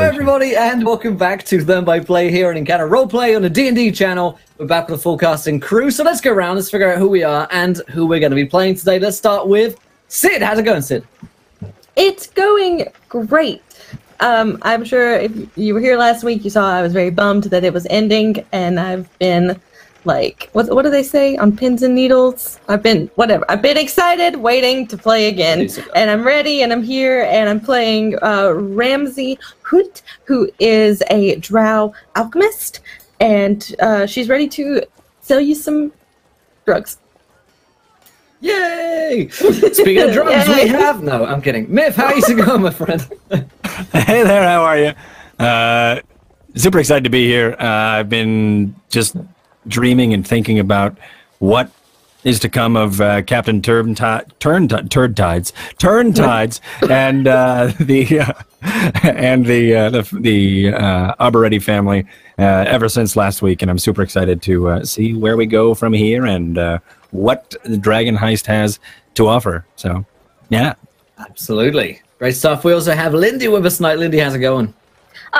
everybody, and welcome back to Learn by Play here and Encounter Roleplay on the D&D channel. We're back with a full casting crew, so let's go around, let's figure out who we are and who we're going to be playing today. Let's start with Sid. How's it going, Sid? It's going great. I'm sure if you were here last week, you saw I was very bummed that it was ending, and I've been like, what do they say, on pins and needles? I've been excited, waiting to play again, and I'm ready, and I'm here, and I'm playing Ramsey Hoot, who is a drow alchemist, and she's ready to sell you some drugs. Yay! Speaking of drugs, we have... No, I'm kidding. Myth, how is it going, my friend? Hey there, how are you? Super excited to be here. I've been just dreaming and thinking about what is to come of Captain Turntides, and the Arboretti family ever since last week, and I'm super excited to see where we go from here and what the Dragon Heist has to offer. So, yeah. Absolutely. Great stuff. We also have Lindy with us tonight. Lindy, how's it going?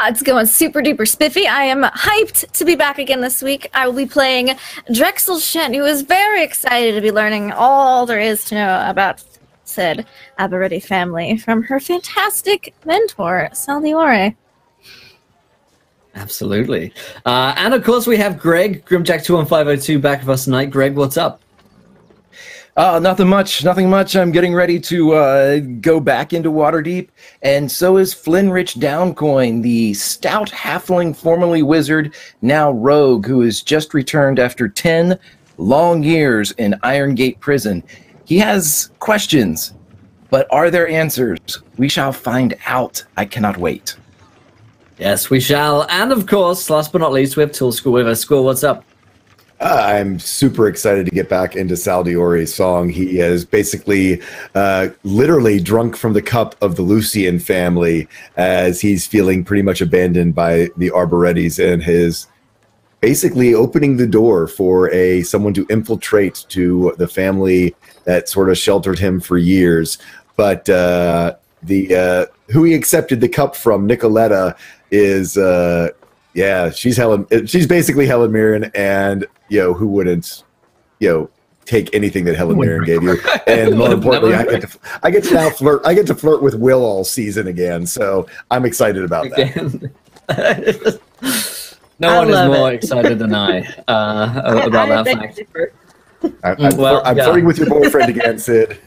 It's going super duper spiffy. I am hyped to be back again this week. I will be playing Drexel Shen, who is very excited to be learning all there is to know about said Arboretti family from her fantastic mentor, Saldiore. Absolutely. And of course we have Greg, Grimjack21502, back with us tonight. Greg, what's up? Nothing much. I'm getting ready to go back into Waterdeep, and so is Flinrich Downcoin, the stout halfling, formerly wizard, now rogue, who has just returned after 10 long years in Irongate Prison. He has questions, but are there answers? We shall find out. I cannot wait. Yes, we shall. And of course, last but not least, we have Tool School with us. School, what's up? I'm super excited to get back into Saldiore's song. He is basically literally drunk from the cup of the Lucian family, as he's feeling pretty much abandoned by the Arborettis, and his basically opening the door for someone to infiltrate to the family that sort of sheltered him for years. But who he accepted the cup from, Nicoletta, is yeah, she's basically Helen Mirren, and who wouldn't take anything that Helen Mirren gave you? And more importantly, I get to flirt with Will all season again, so I'm excited about that. No one is more excited than I about that fact. I'm flirting with your boyfriend again, Sid.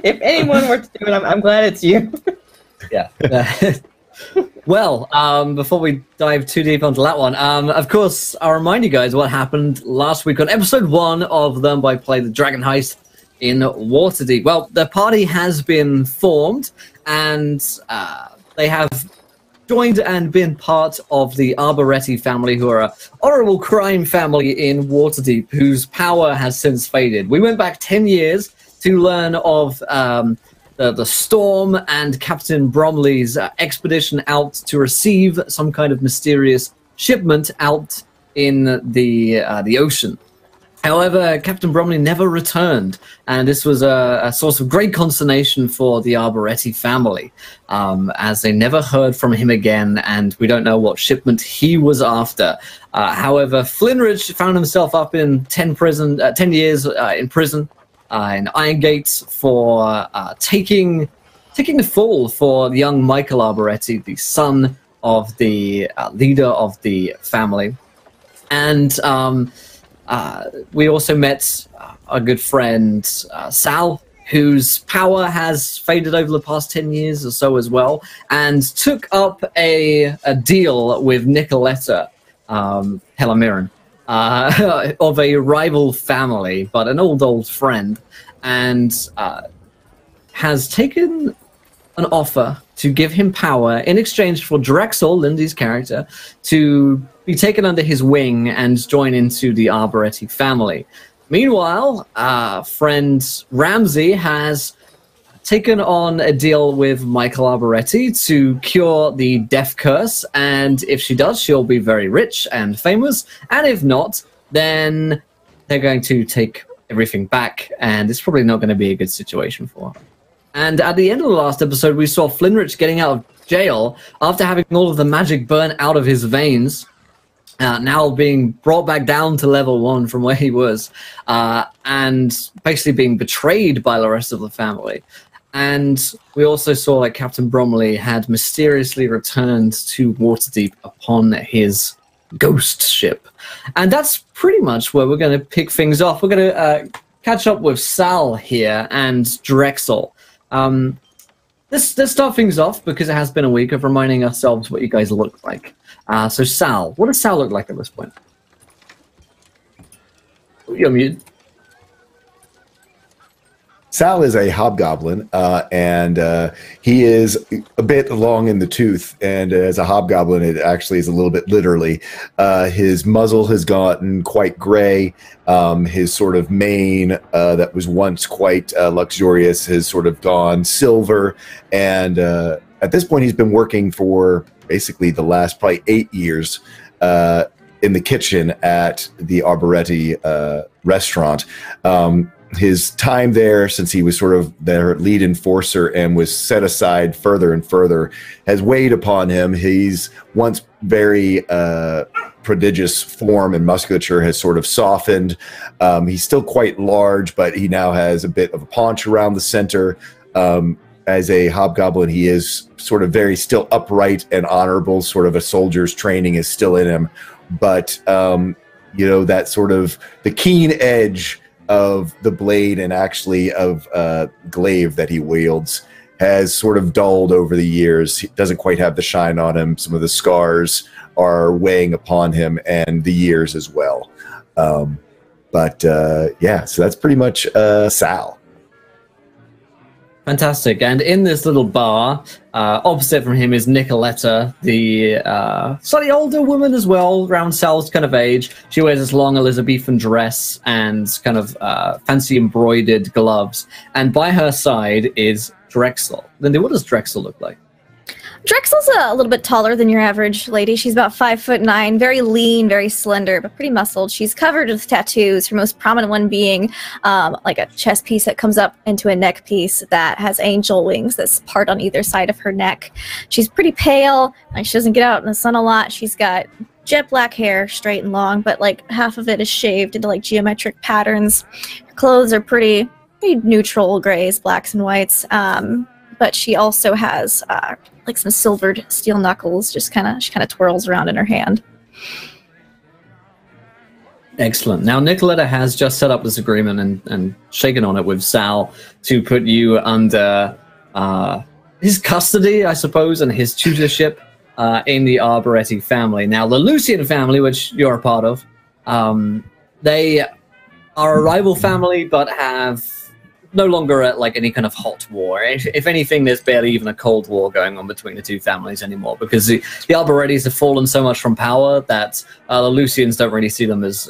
If anyone were to do it, I'm glad it's you. Yeah. Well, before we dive too deep onto that one, of course, I'll remind you guys what happened last week on episode 1 of Learn by Play, the Dragon Heist in Waterdeep. Well, the party has been formed, and they have joined and been part of the Arboretti family, who are a horrible crime family in Waterdeep, whose power has since faded. We went back 10 years to learn of the Storm and Captain Bromley's expedition out to receive some kind of mysterious shipment out in the ocean. However, Captain Bromley never returned, and this was a source of great consternation for the Arboretti family, as they never heard from him again, and we don't know what shipment he was after. However, Flinrich found himself up in 10 years in prison, in Irongate, for taking the fall for the young Michael Arboretti, the son of the leader of the family. And we also met our good friend Sal, whose power has faded over the past 10 years or so as well, and took up a deal with Nicoletta, Helen Mirren, of a rival family, but an old friend, and has taken an offer to give him power in exchange for Drexel, Lindy's character, to be taken under his wing and join into the Arboretti family. Meanwhile, friend Ramsey has taken on a deal with Michael Arboretti to cure the death curse, and if she does, she'll be very rich and famous, and if not, then they're going to take everything back, and it's probably not going to be a good situation for her. And at the end of the last episode, we saw Flinrich getting out of jail after having all of the magic burn out of his veins. Now being brought back down to level 1 from where he was, and basically being betrayed by the rest of the family. And we also saw that Captain Bromley had mysteriously returned to Waterdeep upon his ghost ship. And that's pretty much where we're going to pick things off. We're going to catch up with Sal here and Drexel. Let's start things off, because it has been a week, of reminding ourselves what you guys look like. So Sal, what does Sal look like at this point? You're muted. Sal is a hobgoblin, and he is a bit long in the tooth, and as a hobgoblin, it actually is a little bit literally. His muzzle has gotten quite gray. His sort of mane, that was once quite luxurious, has sort of gone silver, and at this point, he's been working for basically the last probably 8 years in the kitchen at the Arboretti restaurant. His time there, since he was sort of their lead enforcer and was set aside further and further, has weighed upon him. He's once very prodigious form and musculature has sort of softened. He's still quite large, but he now has a bit of a paunch around the center. As a hobgoblin, he is sort of very still upright and honorable. Sort of a soldier's training is still in him, but that sort of the keen edge of the blade and actually of glaive that he wields has sort of dulled over the years. He doesn't quite have the shine on him. Some of the scars are weighing upon him, and the years as well. So that's pretty much Sal. Fantastic. And in this little bar, opposite from him is Nicoletta, the slightly older woman as well, around Sal's kind of age. She wears this long Elizabethan dress and kind of fancy embroidered gloves. And by her side is Drexel. Lindy, what does Drexel look like? Drexel's a little bit taller than your average lady. She's about 5'9", very lean, very slender, but pretty muscled. She's covered with tattoos, her most prominent one being like a chest piece that comes up into a neck piece that has angel wings that's part on either side of her neck. She's pretty pale, and she doesn't get out in the sun a lot. She's got jet black hair, straight and long, but like half of it is shaved into like geometric patterns. Her clothes are pretty neutral grays, blacks, and whites. But she also has like some silvered steel knuckles. She kind of twirls around in her hand. Excellent. Now, Nicoletta has just set up this agreement and shaken on it with Sal to put you under his custody, I suppose, and his tutorship in the Arboretti family. Now, the Lucian family, which you're a part of, they are a rival family, but have no longer at like any kind of hot war. If anything, there's barely even a cold war going on between the two families anymore, because the Arborettis have fallen so much from power that the Lucians don't really see them as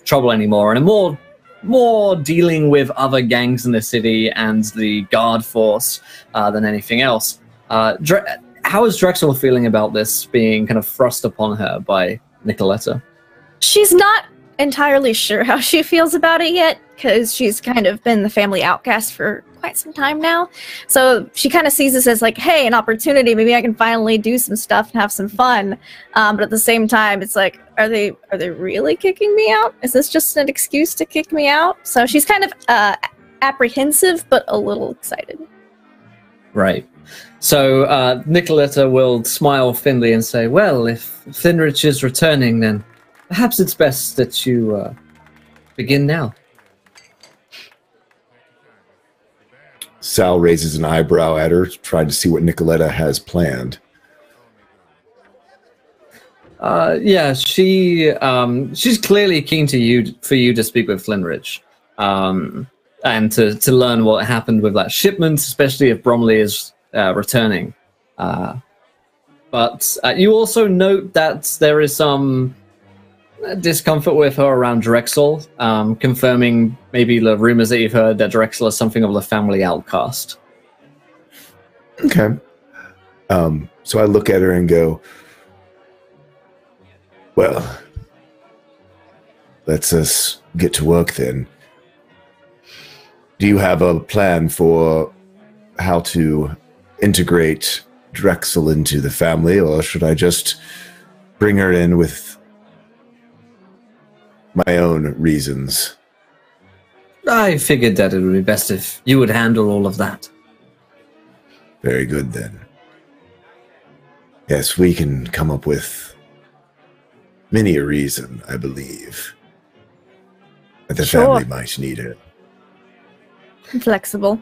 trouble anymore, and are more dealing with other gangs in the city and the guard force than anything else. How is Drexel feeling about this being kind of thrust upon her by Nicoletta? She's not entirely sure how she feels about it yet, because she's kind of been the family outcast for quite some time now. So she kind of sees this as like, hey, an opportunity. Maybe I can finally do some stuff and have some fun. But at the same time, it's like, are they really kicking me out? Is this just an excuse to kick me out? So she's kind of apprehensive, but a little excited. Right. So Nicoletta will smile thinly and say, well, if Finrich is returning, then perhaps it's best that you begin now. Sal raises an eyebrow at her, trying to see what Nicoletta has planned. She's clearly keen for you to speak with Flinrich, and to learn what happened with that shipment, especially if Bromley is returning. But you also note that there is some discomfort with her around Drexel, confirming maybe the rumors that you've heard that Drexel is something of a family outcast. Okay. So I look at her and go, well, let's us get to work then. Do you have a plan for how to integrate Drexel into the family, or should I just bring her in with my own reasons? I figured that it would be best if you would handle all of that. Very good, then. Yes, we can come up with many a reason, I believe, that the Sure. family might need her. I'm flexible.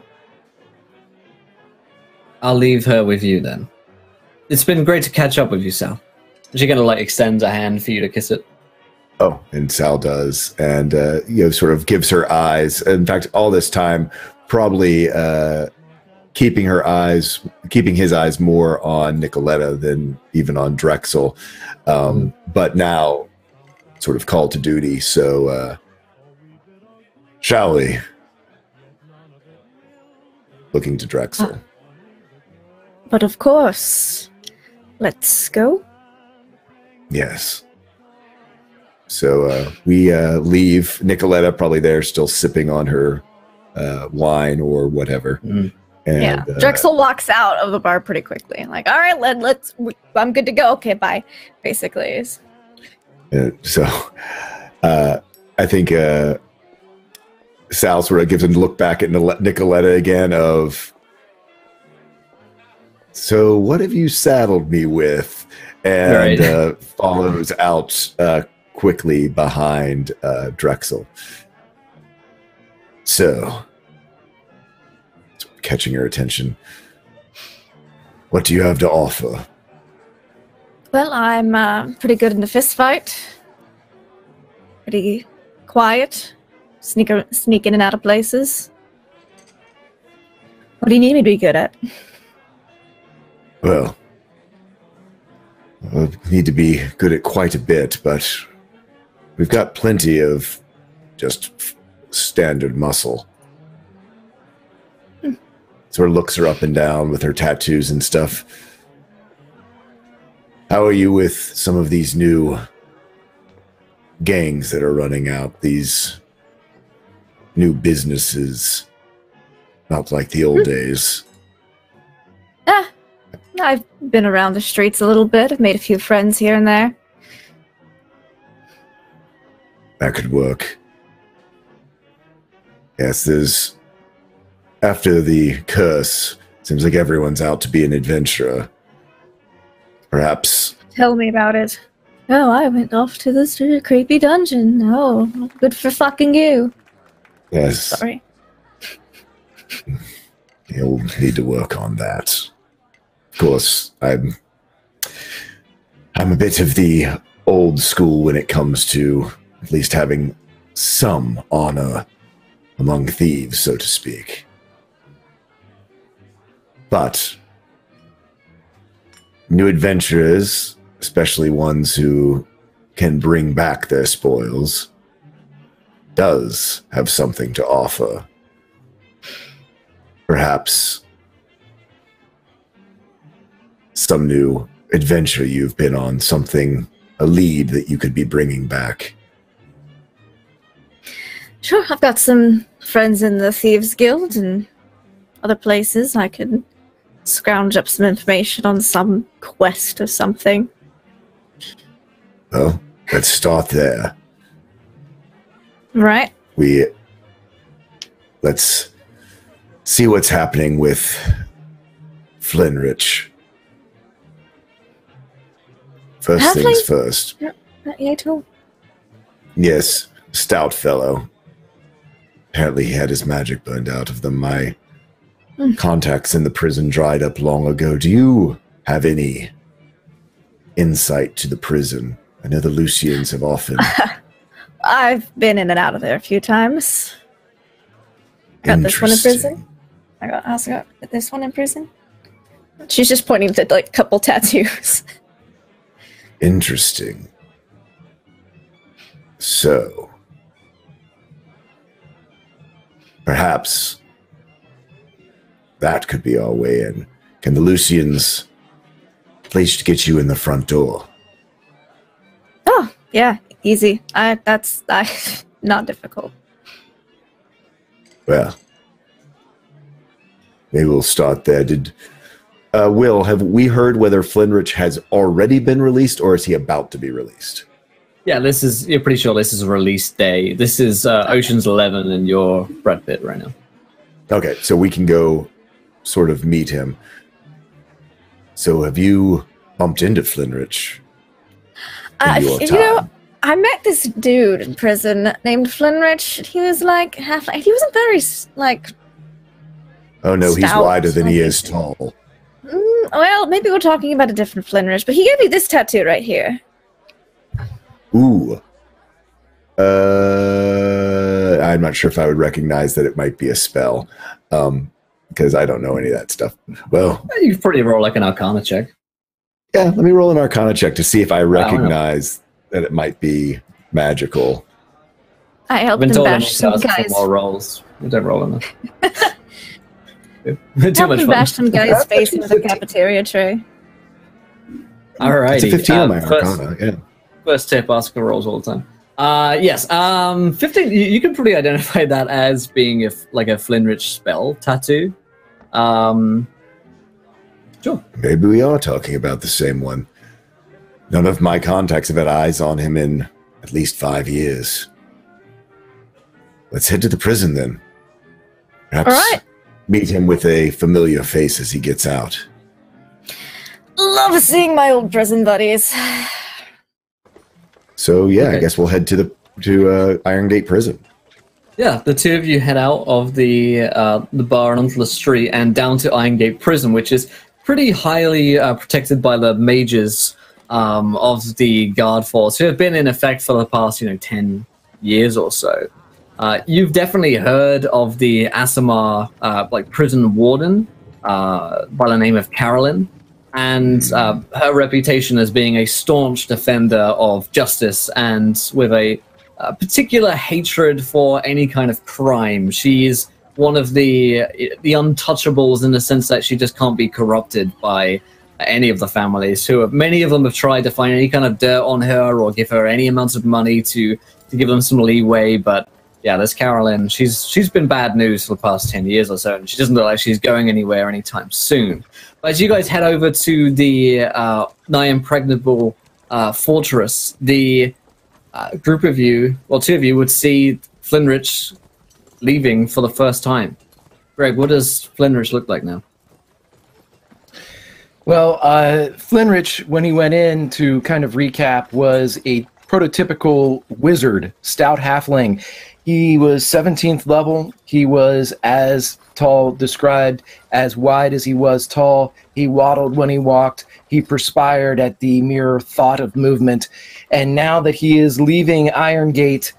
I'll leave her with you then. It's been great to catch up with you, Sal. She kind of like extends a hand for you to kiss it. Oh, and Sal does, and sort of gives her eyes. In fact, all this time, probably keeping his eyes more on Nicoletta than even on Drexel. But now, sort of called to duty. So, shall we? Looking to Drexel. But of course, let's go. Yes. So we leave Nicoletta probably there, still sipping on her wine or whatever. And, Yeah, Drexel walks out of the bar pretty quickly. Like, all right, I'm good to go. Okay, bye. Basically, so I think Sal sort of gives a look back at Nicoletta again of, so what have you saddled me with? And follows out quickly behind Drexel. So, catching her attention. What do you have to offer? well, I'm pretty good in the fist fight. Pretty quiet. Sneak in and out of places. What do you need me to be good at? Well, I need to be good at quite a bit, but we've got plenty of just standard muscle. Sort of looks her up and down with her tattoos and stuff. How are you with some of these new gangs that are running out? These new businesses? Not like the old days. I've been around the streets a little bit. I've made a few friends here and there. That could work. Yes, there's... After the curse, seems like everyone's out to be an adventurer. Perhaps... Tell me about it. Oh, I went off to this creepy dungeon. Oh, good for fucking you. Yes. Sorry. You'll need to work on that. Of course, I'm a bit of the old school when it comes to at least having some honor among thieves, so to speak. But new adventurers, especially ones who can bring back their spoils, does have something to offer. Perhaps some new adventure you've been on, a lead that you could be bringing back. Sure, I've got some friends in the Thieves Guild and other places. I could scrounge up some information on some quest or something. Well, let's start there. Right. Let's see what's happening with Flinrich. First things first. Not yet at all. Yes, stout fellow. Apparently he had his magic burned out of them. My contacts in the prison dried up long ago. Do you have any insight to the prison? I know the Lucians have often... I've been in and out of there a few times. Got this one in prison. I also got this one in prison. She's just pointing to like a couple tattoos. Interesting. So, perhaps that could be our way in. Can the Lucians please get you in the front door? Oh, yeah, easy. That's not difficult. Well, maybe we'll start there. Will, have we heard whether Flinrich has already been released, or is he about to be released? Yeah, you're pretty sure this is a release day. This is Ocean's 11 and you're Brad Pitt right now. Okay, so we can go sort of meet him. So have you bumped into Flinrich? I met this dude in prison named Flinrich. He was like he wasn't very Oh no, he's stout, wider than he is tall. Well, maybe we're talking about a different Flinrich, but he gave me this tattoo right here. Ooh. I'm not sure if I would recognize that it might be a spell, because I don't know any of that stuff. Well, you can pretty roll like an Arcana check. Yeah, let me roll an Arcana check to see if I recognize that it might be magical. I helped him bash some guys. More rolls. Don't roll them. Too Help much him fun. bash some guy's face with a cafeteria tray. All right. It's a 15 on my Arcana. Yeah. First tip: ask for rolls all the time. Yes. 15. You can probably identify that as being a Flinrich spell tattoo. Sure. Maybe we are talking about the same one. None of my contacts have had eyes on him in at least 5 years. Let's head to the prison then. Perhaps all right. Meet him with a familiar face as he gets out. Love seeing my old prison buddies. So yeah, okay. I guess we'll head to Iron Gate Prison. Yeah, the two of you head out of the bar and onto the street and down to Iron Gate Prison, which is pretty highly protected by the mages of the guard force, who have been in effect for the past 10 years or so. You've definitely heard of the Asimar prison warden by the name of Carolyn, and her reputation as being a staunch defender of justice and with a particular hatred for any kind of crime. She's one of the untouchables in the sense that she just can't be corrupted by any of the families. Many of them have tried to find any kind of dirt on her or give her any amounts of money to give them some leeway, but yeah, there's Carolyn. She's been bad news for the past 10 years or so, and she doesn't look like she's going anywhere anytime soon. But as you guys head over to the nigh impregnable fortress, the group of you, well, two of you, would see Flinrich leaving for the first time. Greg, what does Flinrich look like now? Well, Flinrich, when he went in, to kind of recap, was a prototypical wizard, stout halfling. He was 17th level. He was as tall, described as wide as he was tall. He waddled when he walked. He perspired at the mere thought of movement. And now that he is leaving Iron Gate,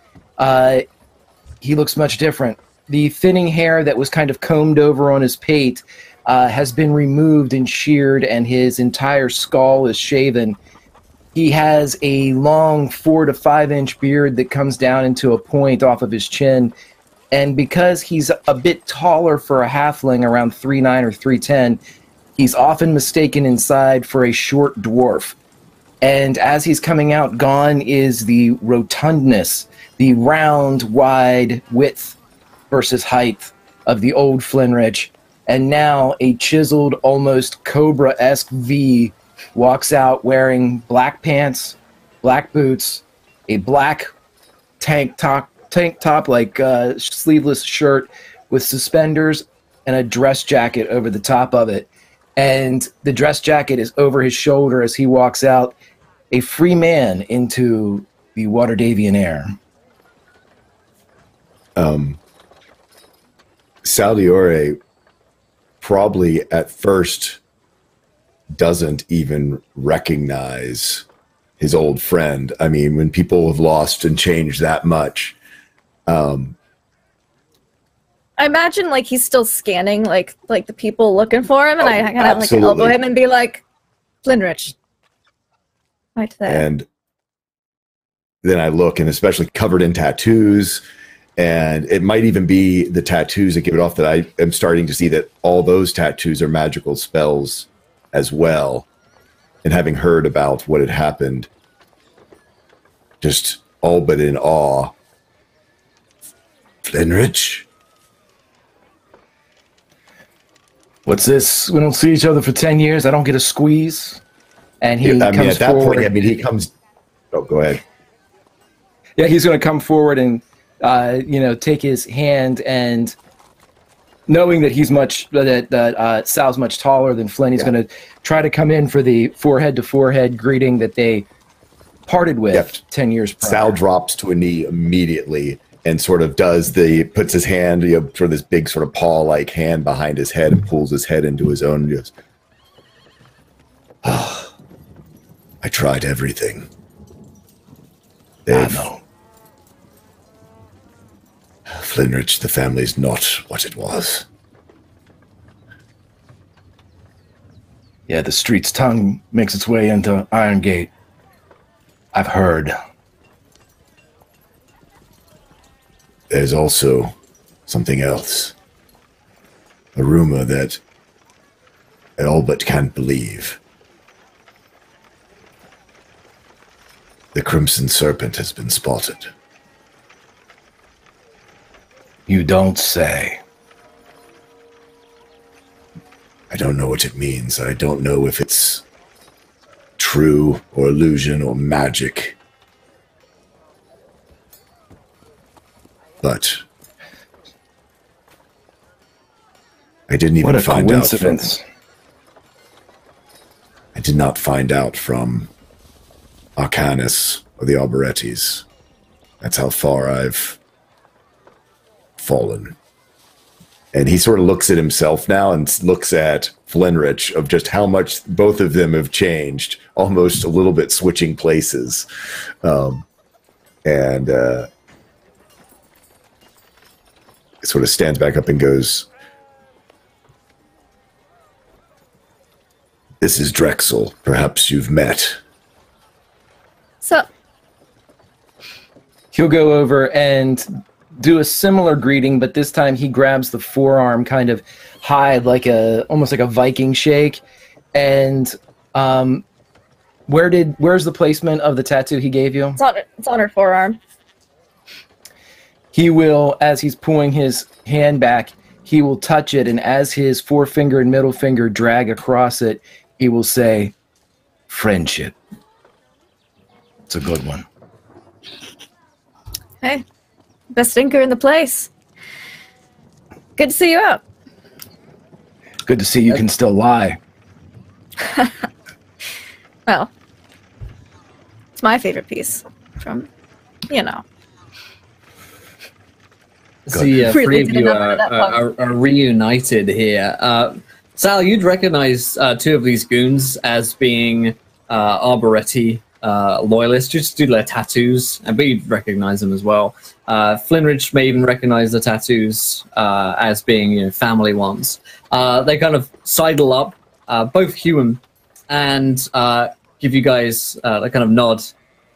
he looks much different. The thinning hair that was kind of combed over on his pate has been removed and sheared, and his entire skull is shaven. He has a long 4 to 5 inch beard that comes down into a point off of his chin. And because he's a bit taller for a halfling, around 3'9" or 3'10", he's often mistaken inside for a short dwarf. And as he's coming out, gone is the rotundness, the round, wide width versus height of the old Flinrich. And now a chiseled, almost Cobra-esque V walks out wearing black pants, black boots, a black tank top, like sleeveless shirt with suspenders, and a dress jacket over the top of it. And the dress jacket is over his shoulder as he walks out, a free man into the Waterdavian air. Saldiore probably at first doesn't even recognize his old friend. I mean, when people have lost and changed that much. I imagine he's still scanning like the people looking for him, and I kind of elbow him and be like, Flinrich. Right there. And then I look, and especially covered in tattoos, and it might even be the tattoos that give it off that I am starting to see that all those tattoos are magical spells as well. And having heard about what had happened, just all but in awe. Flinrich? What's this? We don't see each other for 10 years. I don't get a squeeze. And he at comes that forward. point, he comes. Oh, go ahead. Yeah, he's going to come forward and, take his hand, and knowing that he's Sal's much taller than Flynn, he's going to try to come in for the forehead-to-forehead greeting that they parted with 10 years prior. Sal drops to a knee immediately and sort of puts his hand, sort of this big sort of paw-like hand behind his head and pulls his head into his own and goes, I tried everything. I know. Flinrich, the family's not what it was. Yeah, the street's tongue makes its way into Iron Gate. I've heard. There's also something else. A rumor that I all but can't believe. The Crimson Serpent has been spotted. You don't say. I don't know what it means. I don't know if it's true or illusion or magic. But I didn't even find out. I did not find out from Arcanus or the Arborettis. That's how far I've fallen. And he sort of looks at himself now and looks at Flinrich of just how much both of them have changed, almost a little bit switching places. And sort of stands back up and goes, "This is Drexel. Perhaps you've met." So He'll go over and do a similar greeting, but this time he grabs the forearm kind of high, almost like a Viking shake. And where's the placement of the tattoo he gave you? it's on her forearm. He will, as he's pulling his hand back, he will touch it, and as his forefinger and middle finger drag across it, he will say, "Friendship." It's a good one. Hey, best thinker in the place. Good to see you out. Good to see you can still lie. Well, it's my favorite piece from, See, Really three of didn't you know that part. are reunited here. Sal, you'd recognize two of these goons as being Arboretti loyalists, just due to their tattoos, but you'd recognize them as well. Flinrich may even recognize the tattoos as being family ones. They kind of sidle up, both human, and give you guys a kind of nod,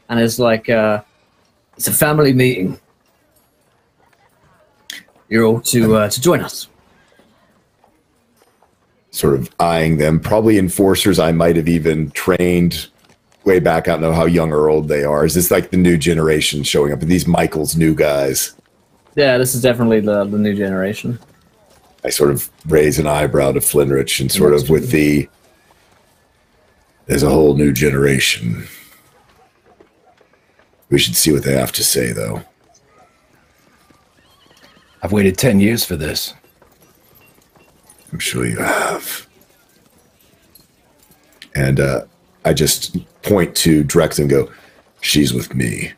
and it's like, it's a family meeting. You're all to join us. Sort of eyeing them, probably enforcers I might have even trained way back. I don't know how young or old they are. Is this like the new generation showing up? Are these Michael's new guys? Yeah, this is definitely the new generation. I sort of raise an eyebrow to Flinrich and sort of with there's a whole new generation. We should see what they have to say, though. I've waited 10 years for this. I'm sure you have. And I just point to Drex and go, "She's with me."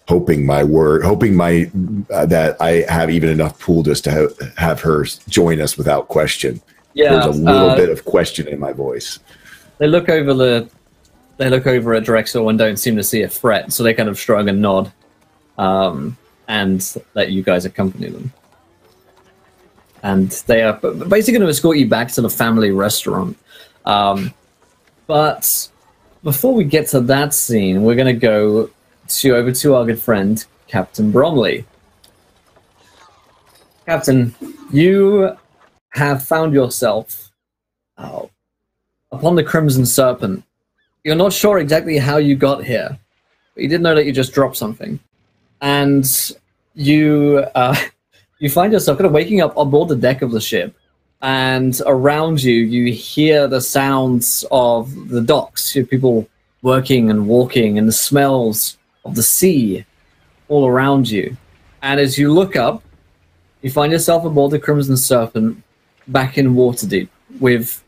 Hoping that I have even enough pool just to have her join us without question. Yeah, there's a little bit of question in my voice. They look over at Drexel and don't seem to see a threat, so they kind of shrug and nod, and let you guys accompany them. And they are basically going to escort you back to the family restaurant. But before we get to that scene, we're going to go over to our good friend, Captain Bromley. Captain, you have found yourself upon the Crimson Serpent. You're not sure exactly how you got here, but you did know that you just dropped something. And you find yourself kind of waking up on board the deck of the ship and around you, you hear the sounds of the docks. You have people working and walking, and the smells of the sea all around you. And as you look up, you find yourself aboard the Crimson Serpent back in Waterdeep with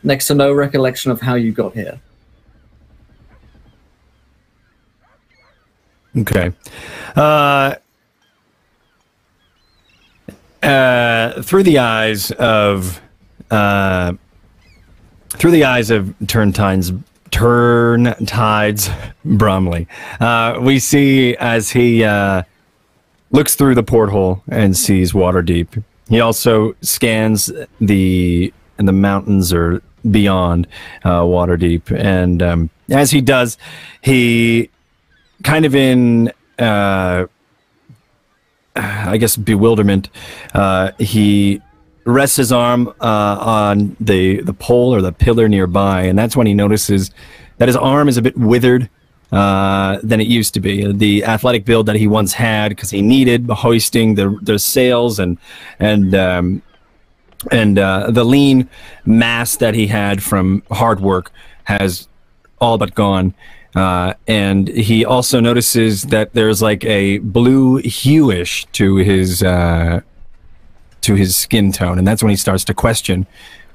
next to no recollection of how you got here. Okay. Through the eyes of Turntide's Bromley, we see as he looks through the porthole and sees Waterdeep. He also scans the mountains or beyond Waterdeep, and as he does, he kind of in I guess bewilderment, he rests his arm on the pole or the pillar nearby, and that's when he notices that his arm is a bit withered than it used to be. The athletic build that he once had, because he needed hoisting the sails and the lean mass that he had from hard work has all but gone. And he also notices that there's like a blue hue-ish to his skin tone, and that's when he starts to question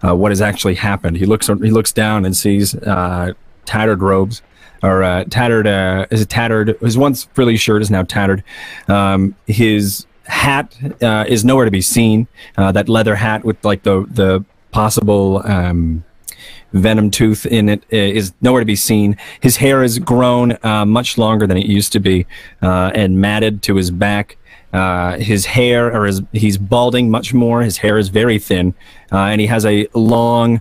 what has actually happened. He looks down and sees tattered robes, or tattered. His once frilly shirt is now tattered. His hat is nowhere to be seen. That leather hat with like the possible venom tooth in it is nowhere to be seen. His hair has grown much longer than it used to be, and matted to his back. His hair, or he's balding much more. His hair is very thin, and he has a long,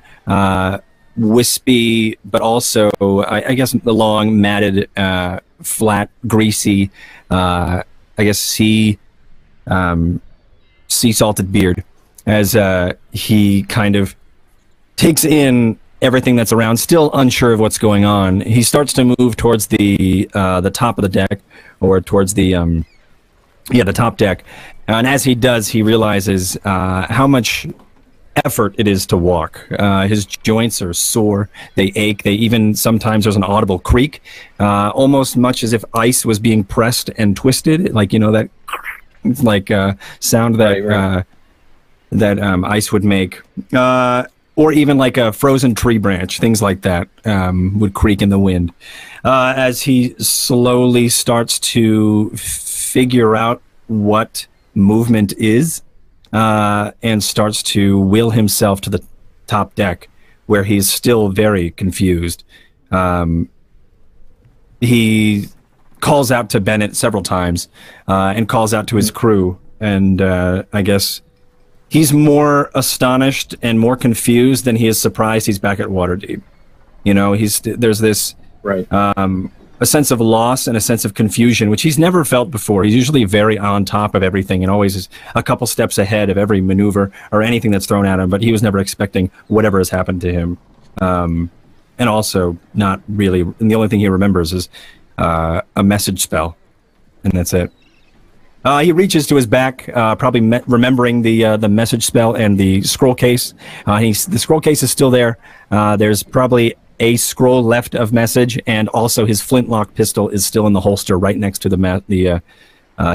wispy, but also, I guess, the long, matted, flat, greasy, I guess, sea salted beard, as he kind of takes in everything that's around, still unsure of what's going on. He starts to move towards the top of the deck, or towards the top deck. And as he does, he realizes how much effort it is to walk. His joints are sore. They ache. Sometimes there's an audible creak, almost much as if ice was being pressed and twisted, like, that like sound that that ice would make. Or even like a frozen tree branch, things like that would creak in the wind. As he slowly starts to figure out what movement is, and starts to will himself to the top deck, where he's still very confused. He calls out to Bennett several times, and calls out to his crew, and I guess he's more astonished and more confused than he is surprised he's back at Waterdeep. There's this a sense of loss and a sense of confusion, which he's never felt before. He's usually very on top of everything and always is a couple steps ahead of every maneuver or anything that's thrown at him, but he was never expecting whatever has happened to him. And also not really, and the only thing he remembers is a message spell, and that's it. He reaches to his back, probably remembering the message spell and the scroll case. The scroll case is still there. There's probably a scroll left of message, and also his flintlock pistol is still in the holster right next to the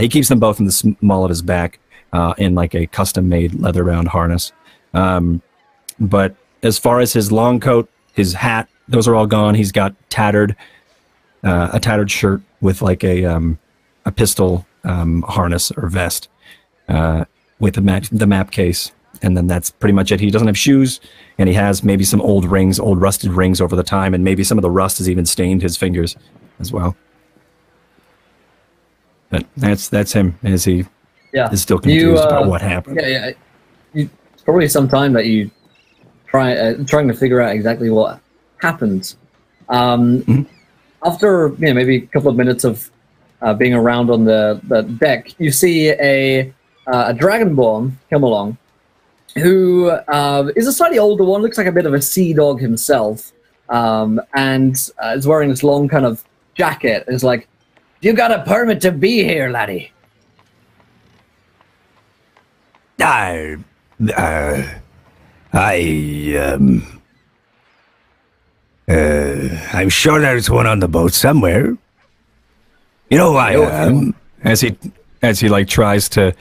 he keeps them both in the small of his back, in like a custom-made leather-bound harness. But as far as his long coat, his hat, those are all gone. He's got a tattered shirt with like a pistol harness or vest, with the map case, and then that's pretty much it. He doesn't have shoes, and he has maybe some old rusted rings over the time, and maybe some of the rust has even stained his fingers as well. But that's him, as he is still confused about what happened. It's probably some time that you trying to figure out exactly what happened. After maybe a couple of minutes of being around on the deck, you see a dragonborn come along, who is a slightly older one, looks like a bit of a sea dog himself, and is wearing this long kind of jacket. It's like, "You got a permit to be here, laddie?" I'm sure there's one on the boat somewhere. You know who I am? As he like tries to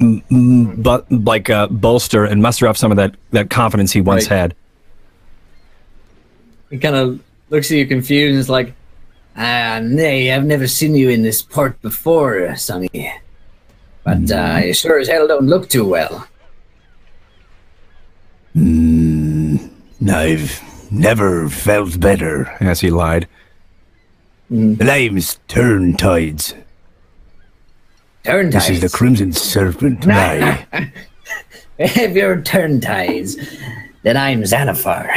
bolster and muster up some of that confidence he once had. He kind of looks at you confused and is like, nay, I've never seen you in this port before, Sonny. But you sure as hell don't look too well. I've never felt better. As he lied. The name's Turntides. Turntides? This is the Crimson Serpent. Aye. If you're Turntides, then I'm Xanathar.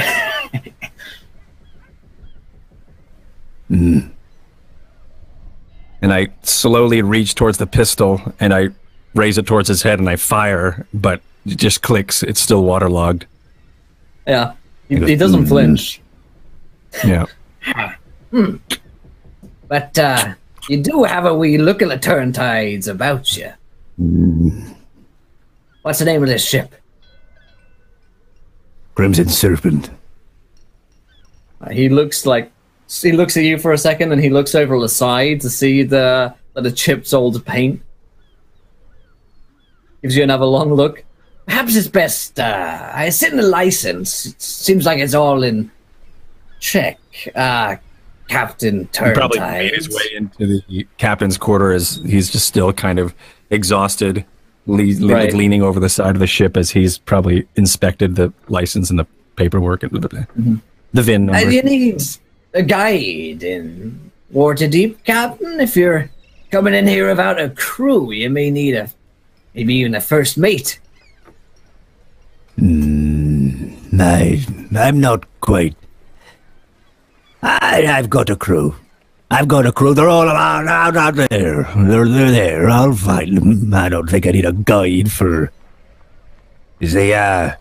And I slowly reach towards the pistol, and I raise it towards his head, and I fire, but it just clicks. It's still waterlogged. Yeah, he doesn't flinch. Yeah. But you do have a wee look at the Turntides about you. What's the name of this ship? Crimson Serpent. He looks at you for a second, and he looks over the side to see the chipped old paint. Gives you another long look. Perhaps it's best I sit in the license. It seems like it's all in check. Captain Turntides. He probably made his way into the captain's quarter as he's just still kind of exhausted, leaning over the side of the ship as he's probably inspected the license and the paperwork and the VIN number. You need a guide in Waterdeep, Captain. If you're coming in here without a crew, you may need maybe even a first mate. I'm not quite. I've got a crew. They're all out there. They're there. I'll find them. I don't think I need a guide for. Is the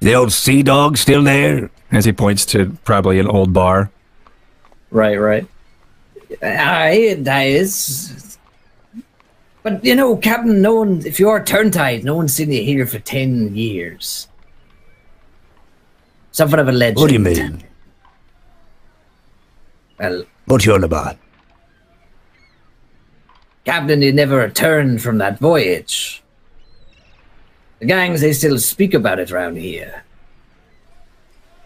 old sea dog still there? As he points to probably an old bar. Right. Aye, that is. But you know, Captain, if you're Turntide, no one's seen you here for 10 years. Something of a legend. What do you mean? Well, what you on about? Captain, you never returned from that voyage. The gangs, they still speak about it round here.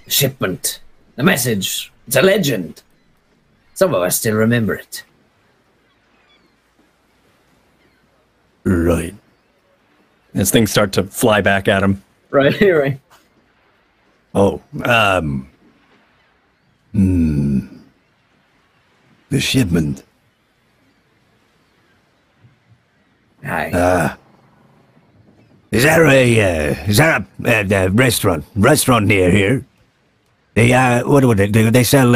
The shipment, the message, it's a legend. Some of us still remember it. Right. As things start to fly back at him. Right. Oh, the shipment. Aye. Is there a restaurant near here? What would they sell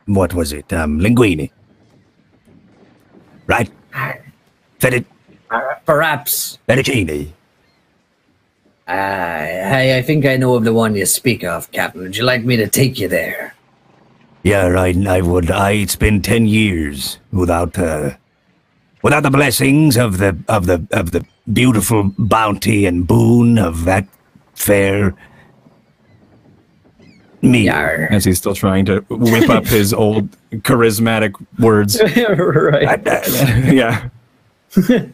what was it? Linguine. Right? Perhaps. Fettuccine. I think I know of the one you speak of, Captain. Would you like me to take you there? Yeah, I would. It's been 10 years without the blessings of the beautiful bounty and boon of that fair meal. As he's still trying to whip up his old charismatic words. Right. Yeah.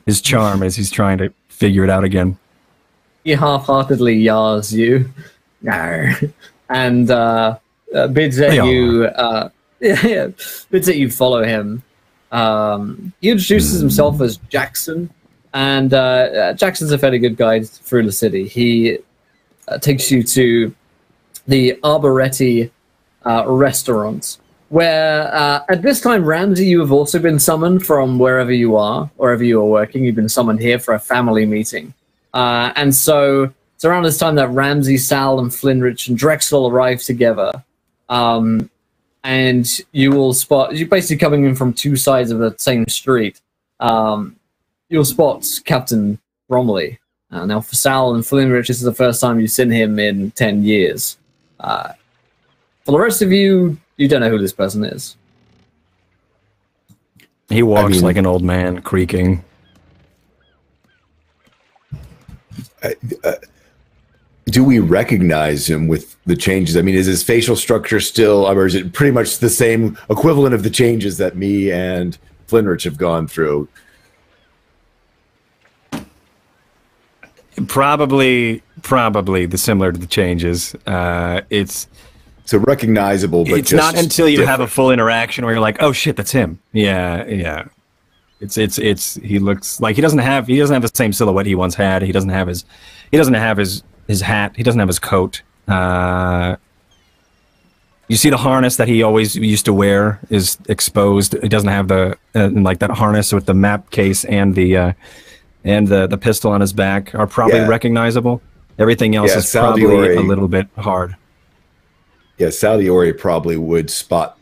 His charm as he's trying to figure it out again. He half-heartedly yars you, and bids at you. Bids that you follow him. He introduces himself as Jackson, and Jackson's a fairly good guide through the city. He takes you to the Arboretti restaurant, where at this time, Ramsey, you have also been summoned from wherever you are working. You've been summoned here for a family meeting. And so it's around this time that Ramsey, Sal, and Flinrich and Drexel arrive together. And you're basically coming in from two sides of the same street. You'll spot Captain Bromley. Now, for Sal and Flinrich, this is the first time you've seen him in 10 years. For the rest of you, you don't know who this person is. He walks like an old man, creaking. Do we recognize him with the changes? I mean, is his facial structure still, or is it pretty much the same equivalent of the changes that me and Flinrich have gone through? Probably the similar to the changes. It's so recognizable, but it's not until you have a full interaction where you're like, oh shit, that's him. Yeah. It's he looks like he doesn't have the same silhouette he once had. He doesn't have his hat. He doesn't have his coat. You see the harness that he always used to wear is exposed. He doesn't have the like that harness with the map case and the pistol on his back are probably recognizable. Everything else is probably a little bit hard. Yeah, Saldiori probably would spot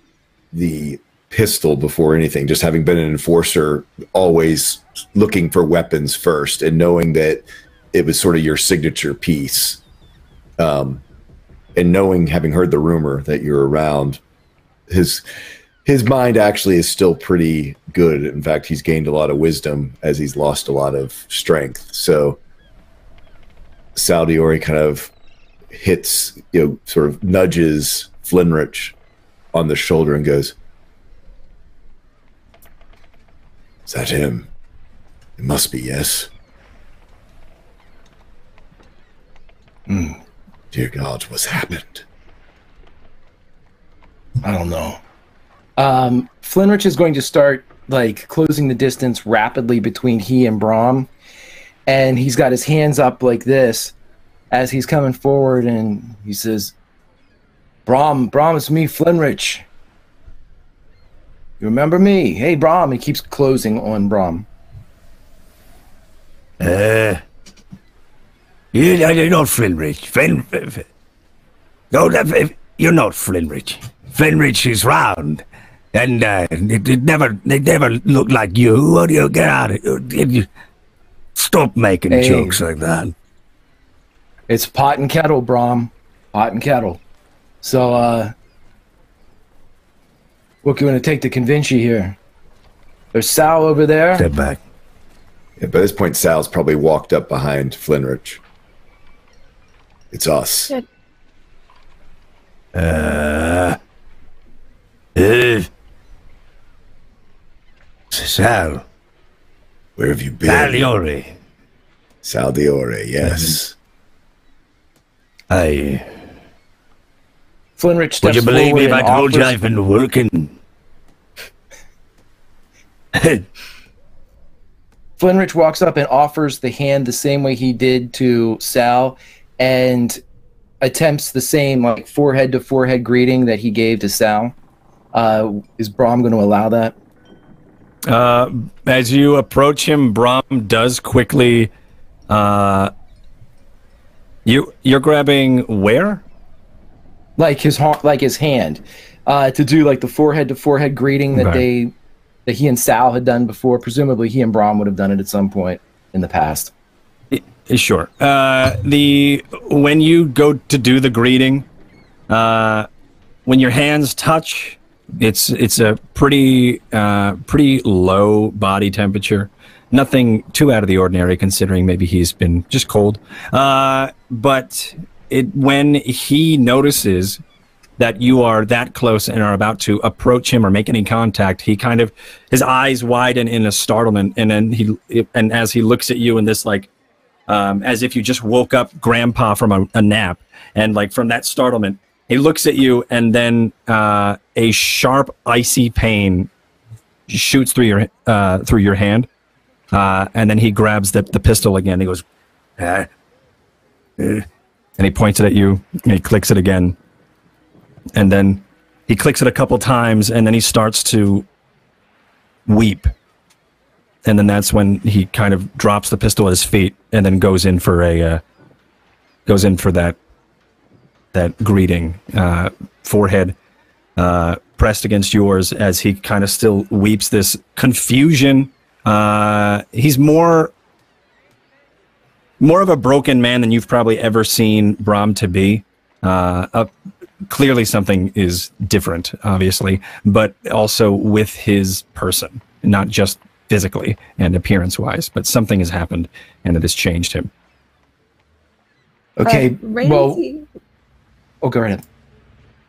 the pistol before anything, just having been an enforcer, always looking for weapons first and knowing that it was sort of your signature piece. And knowing, having heard the rumor that you're around, his mind actually is still pretty good. In fact, he's gained a lot of wisdom as he's lost a lot of strength. So Saldiori kind of hits, sort of nudges Flinrich on the shoulder and goes, "Is that him? It must be, yes." Dear God, what's happened? I don't know. Flinrich is going to start closing the distance rapidly between he and Brom, and he's got his hands up like this as he's coming forward, and he says, Brom, it's me, Flinrich. You remember me? Hey, Brom. He keeps closing on Brom. You're not Flinrich. No, you're not Flinrich. Flinrich is round. And they never looked like you. What do you get out of it? Stop making jokes like that. It's pot and kettle, Brom. Pot and kettle. So, what are you going to take to convince you here? There's Sal over there. Step back. Yeah, by this point, Sal's probably walked up behind Flinrich. It's us. Good. Sal. Where have you been? Saldiori. Saldiori, yes. Flinrich steps would you believe me if I told you offers... I've been working? Flinrich walks up and offers the hand the same way he did to Sal and attempts the same forehead to forehead greeting that he gave to Sal. Is Brom going to allow that? As you approach him, Brom does quickly. You're grabbing where? His hand, to do the forehead to forehead greeting that he and Sal had done before. Presumably, he and Brom would have done it at some point in the past. Sure. When you go to do the greeting, when your hands touch, it's a pretty low body temperature. Nothing too out of the ordinary, considering maybe he's been just cold. But when he notices that you are that close and are about to approach him or make any contact, he kind of, his eyes widen in a startlement, and then as he looks at you in this as if you just woke up Grandpa from a nap, and from that startlement, he looks at you, and then a sharp, icy pain shoots through your hand, and then he grabs the pistol again. He goes, and he points it at you, and he clicks it again, and then he clicks it a couple times, and then he starts to weep. And then that's when he kind of drops the pistol at his feet, and then goes in for that greeting, forehead pressed against yours, as he kind of still weeps this confusion. He's more of a broken man than you've probably ever seen Brom to be. Clearly something is different, obviously, but also with his person, not just physically and appearance-wise, but something has happened, and it has changed him. Okay, well, Ramsey. oh, go right ahead.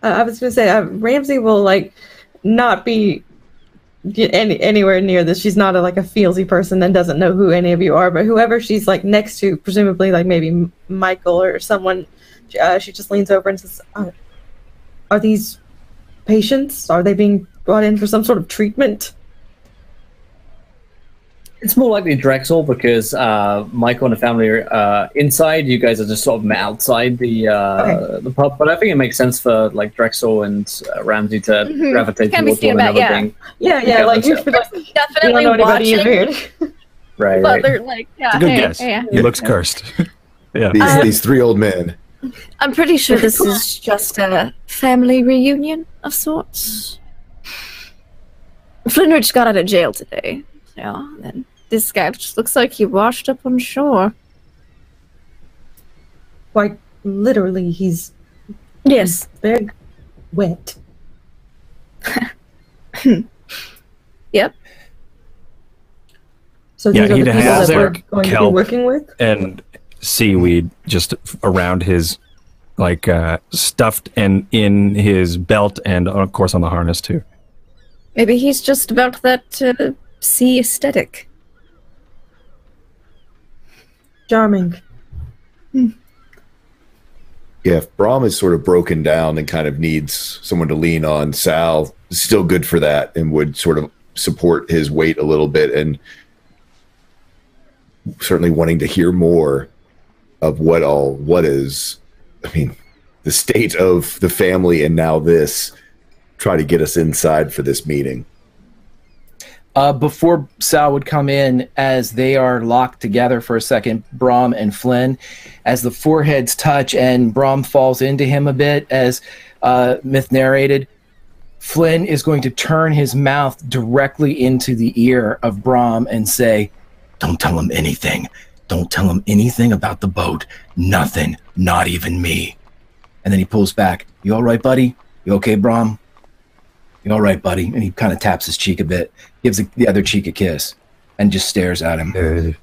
I was going to say Ramsey will like not be anywhere near this. She's not a feelsy person and doesn't know who any of you are, but whoever she's like next to, presumably like maybe Michael or someone, she just leans over and says, "Are these patients? Are they being brought in for some sort of treatment?" It's more likely Drexel because Michael and the family are inside. You guys are just sort of met outside the pub. But I think it makes sense for like Drexel and Ramsey to gravitate Can be towards seen one about, another. Yeah, like you should Definitely don't know anybody watching. either. Right. But they're like, yeah, Good guess. yeah. He looks cursed. Yeah. These three old men. I'm pretty sure this is just a family reunion of sorts. Flinrich got out of jail today. Yeah, and this guy just looks like he washed up on shore. Quite literally, he's Yes. very wet. Yep. So Yeah, these are he'd the people have that we're like going to be kelp working with? and seaweed just around his, like, stuffed and in his belt and, of course, on the harness, too. Maybe he's just about that sea aesthetic. Charming. Yeah, if Brahm is sort of broken down and kind of needs someone to lean on, Sal is still good for that and would sort of support his weight a little bit, and certainly wanting to hear more of what is, I mean, the state of the family and now this, try to get us inside for this meeting. Before Sal would come in, as they are locked together for a second, Brahm and Flynn, as the foreheads touch and Brahm falls into him a bit, as Myth narrated, Flynn is going to turn his mouth directly into the ear of Brahm and say, "Don't tell him anything. Don't tell him anything about the boat. Nothing. Not even me." And then he pulls back. "You all right, buddy? You okay, Brahm? You all right, buddy?" And he kind of taps his cheek a bit, gives the other cheek a kiss, and just stares at him.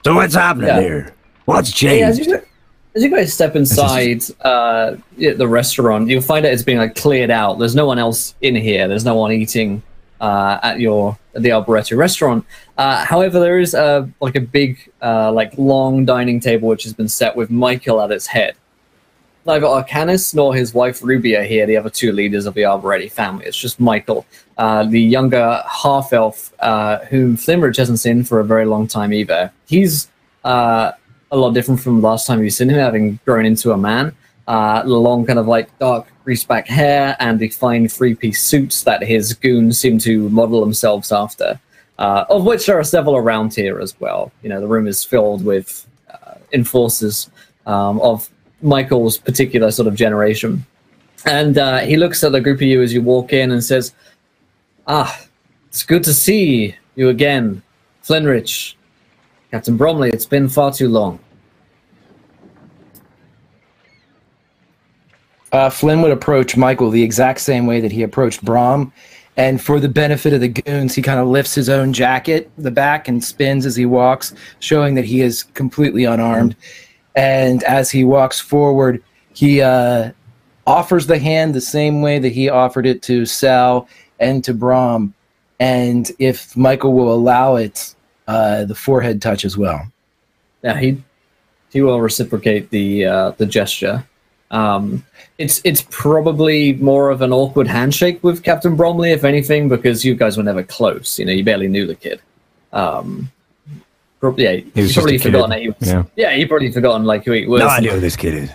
So what's happening here? What's changed? As you guys step inside the restaurant, you'll find that it's being like cleared out. There's no one else in here. There's no one eating at the Alberetti restaurant. However, there is a big long dining table which has been set with Michael at its head. Neither Arcanus nor his wife Ruby are here, the other two leaders of the Alberetti family. It's just Michael, the younger half-elf, whom Flimrich hasn't seen for a very long time either. He's a lot different from last time you've seen him, having grown into a man. Long kind of dark greaseback hair and the fine three-piece suits that his goons seem to model themselves after, of which there are several around here as well. You know, the room is filled with enforcers of Michael's particular sort of generation. And he looks at the group of you as you walk in and says, it's good to see you again, Flinrich, Captain Bromley. It's been far too long. Flynn would approach Michael the exact same way that he approached Brahm, and for the benefit of the goons, he kind of lifts his own jacket, the back, and spins as he walks, showing that he is completely unarmed. And as he walks forward, he offers the hand the same way that he offered it to Sal and to Brahm, and if Michael will allow it, the forehead touch as well. Yeah, he will reciprocate the gesture. It's probably more of an awkward handshake with Captain Bromley, if anything, because you guys were never close. You know, you barely knew the kid. Probably, he's probably forgotten that he was. Yeah, he probably forgotten who he was. No idea who this kid is.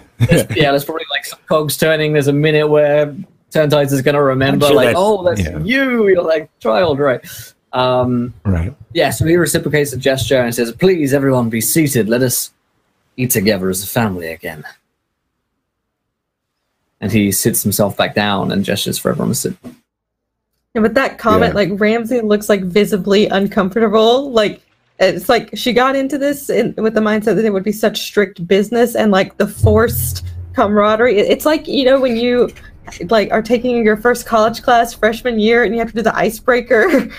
There's probably some cogs turning. There's a minute where Turntides is going to remember, that's you. You're like, child, right? Right. Yeah, so he reciprocates the gesture and says, "Please, everyone, be seated. Let us eat together as a family again." And he sits himself back down and gestures for everyone to sit. And with that comment, Ramsey looks visibly uncomfortable. It's like she got into this with the mindset that it would be such strict business and the forced camaraderie. It's like, when you like are taking your first college class freshman year and you have to do the icebreaker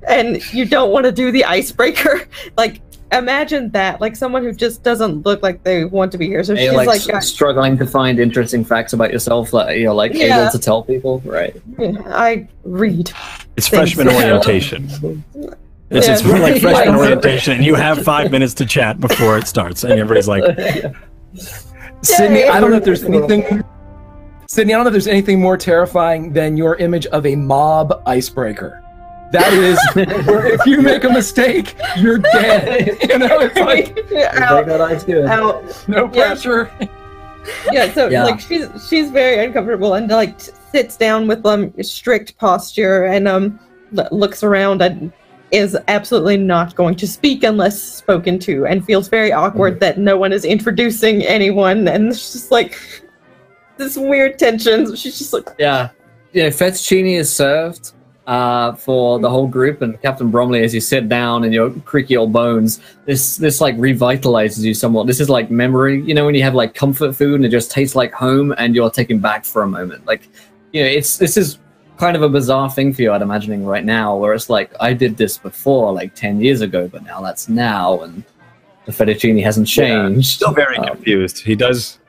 and you don't want to do the icebreaker. Like imagine that, like someone who just doesn't look like they want to be here. So You're she's like struggling to find interesting facts about yourself that you're like able to tell people, right? I read. It's freshman orientation. It's like freshman orientation, and you have 5 minutes to chat before it starts, and everybody's like, Sydney, I don't know if there's anything. Sydney, I don't know if there's anything more terrifying than your image of a mob icebreaker. That is, where if you make a mistake, you're dead. You know, it's like out. No pressure. Yeah, so like she's very uncomfortable and like sits down with strict posture and looks around and is absolutely not going to speak unless spoken to, and feels very awkward that no one is introducing anyone, and it's just like this weird tension. She's just like fettuccine is served for the whole group, and Captain Bromley, as you sit down in your creaky old bones, this like revitalizes you somewhat. This is like memory, you know, when you have like comfort food and it just tastes like home and you're taken back for a moment. Like, you know, this is kind of a bizarre thing for you, I'd imagining right now, where it's like, I did this before, like 10 years ago, but now that's now, and the fettuccine hasn't changed. Still very confused. He does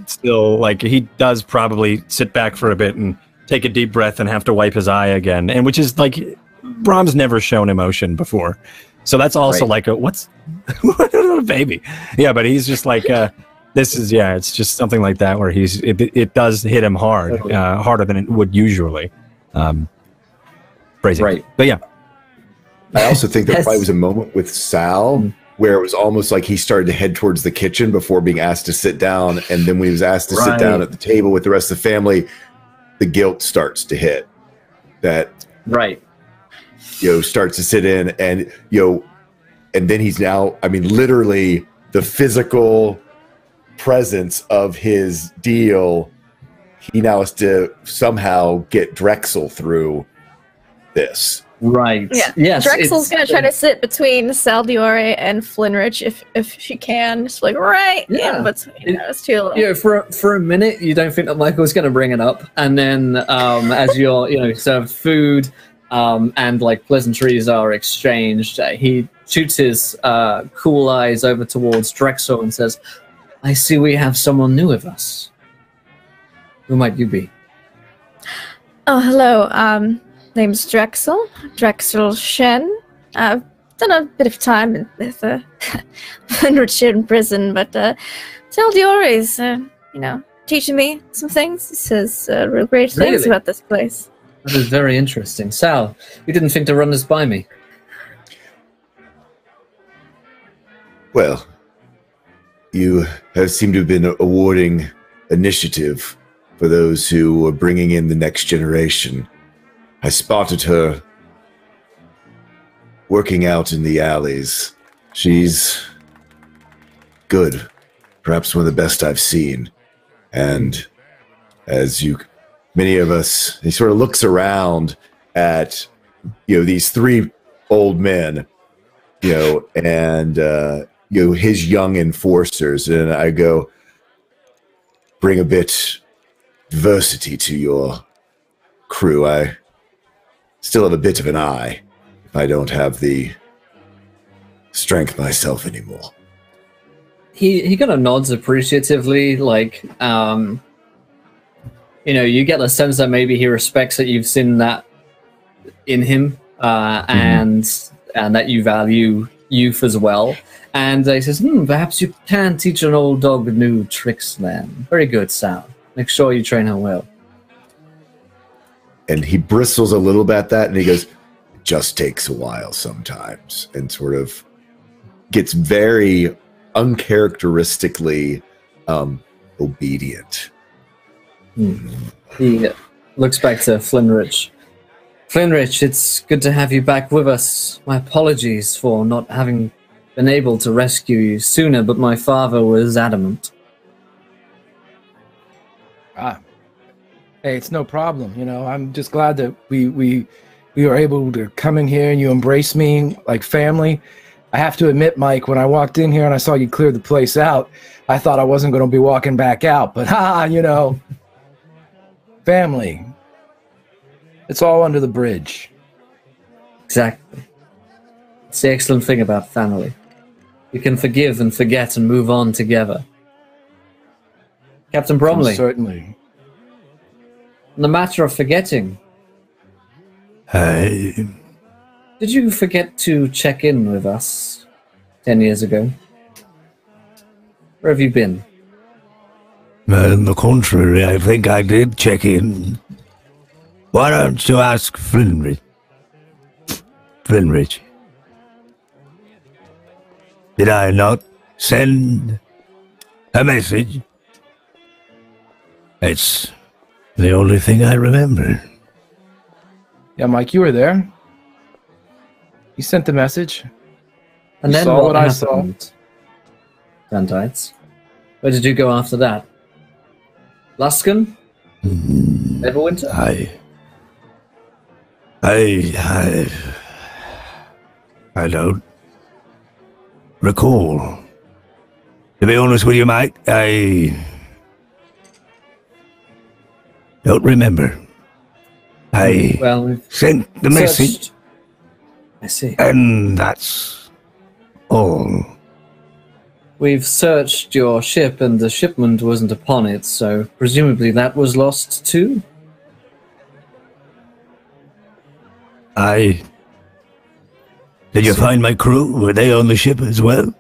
still, like, he does probably sit back for a bit and take a deep breath and have to wipe his eye again, and which is like, Brom's never shown emotion before, so that's also like what a baby. Yeah, but he's just like this is it's just something like that where it does hit him hard, harder than it would usually. Crazy, right? But yeah, I also think there probably was a moment with Sal where it was almost like he started to head towards the kitchen before being asked to sit down, and then when he was asked to sit down at the table with the rest of the family, the guilt starts to hit. That starts to sit in, and and then he's now, I mean, literally the physical presence of his deal, he now has to somehow get Drexel through this. Right. Yeah. Yes. Drexel's gonna try to sit between Saldiore and Flinrich if she can, just like in between those two. Yeah, for a minute you don't think that Michael's going to bring it up, and then as you're served food and like pleasantries are exchanged, he shoots his cool eyes over towards Drexel and says, "I see we have someone new with us. Who might you be?" Oh, hello. Name's Drexel Shen. I've done a bit of time with Flinrich in prison, but Saldiore's, teaching me some things. He says real great things about this place. That is very interesting. Sal, you didn't think to run this by me? Well, you have seemed to have been awarding initiative for those who are bringing in the next generation. I spotted her working out in the alleys. She's good, perhaps one of the best I've seen. And as many of us, he sort of looks around at, these three old men, and, his young enforcers. And I go, bring a bit diversity to your crew. I still have a bit of an eye if I don't have the strength myself anymore. He kind of nods appreciatively, like, you get the sense that maybe he respects that you've seen that in him, and that you value youth as well. And he says, perhaps you can teach an old dog new tricks then. Very good, Sal. Make sure you train her well. And he bristles a little bit at that, and he goes, "It just takes a while sometimes," and sort of gets very uncharacteristically obedient. He looks back to Flinrich. Flinrich, it's good to have you back with us. My apologies for not having been able to rescue you sooner, but my father was adamant. Hey, it's no problem. I'm just glad that we were able to come in here and you embrace me like family. I have to admit, Mike, when I walked in here and I saw you clear the place out, I thought I wasn't going to be walking back out. But family. It's all under the bridge. Exactly. It's the excellent thing about family. We can forgive and forget and move on together. Captain Bromley, Certainly. on the matter of forgetting, I did you forget to check in with us 10 years ago? Where have you been? On the contrary, I think I did check in. Why don't you ask Flinrich? Flinrich. Did I not send a message? It's the only thing I remember. Yeah, Mike, you were there. You sent the message. And You then saw what what I saw. happened? Vantites. Where did you go after that? Luskan? Neverwinter? I don't recall. To be honest with you, Mike, I don't remember. Well, we've Sent the message, searched. I see. and that's all. We've searched your ship and the shipment wasn't upon it, so presumably that was lost too? Did you find my crew? Were they on the ship as well?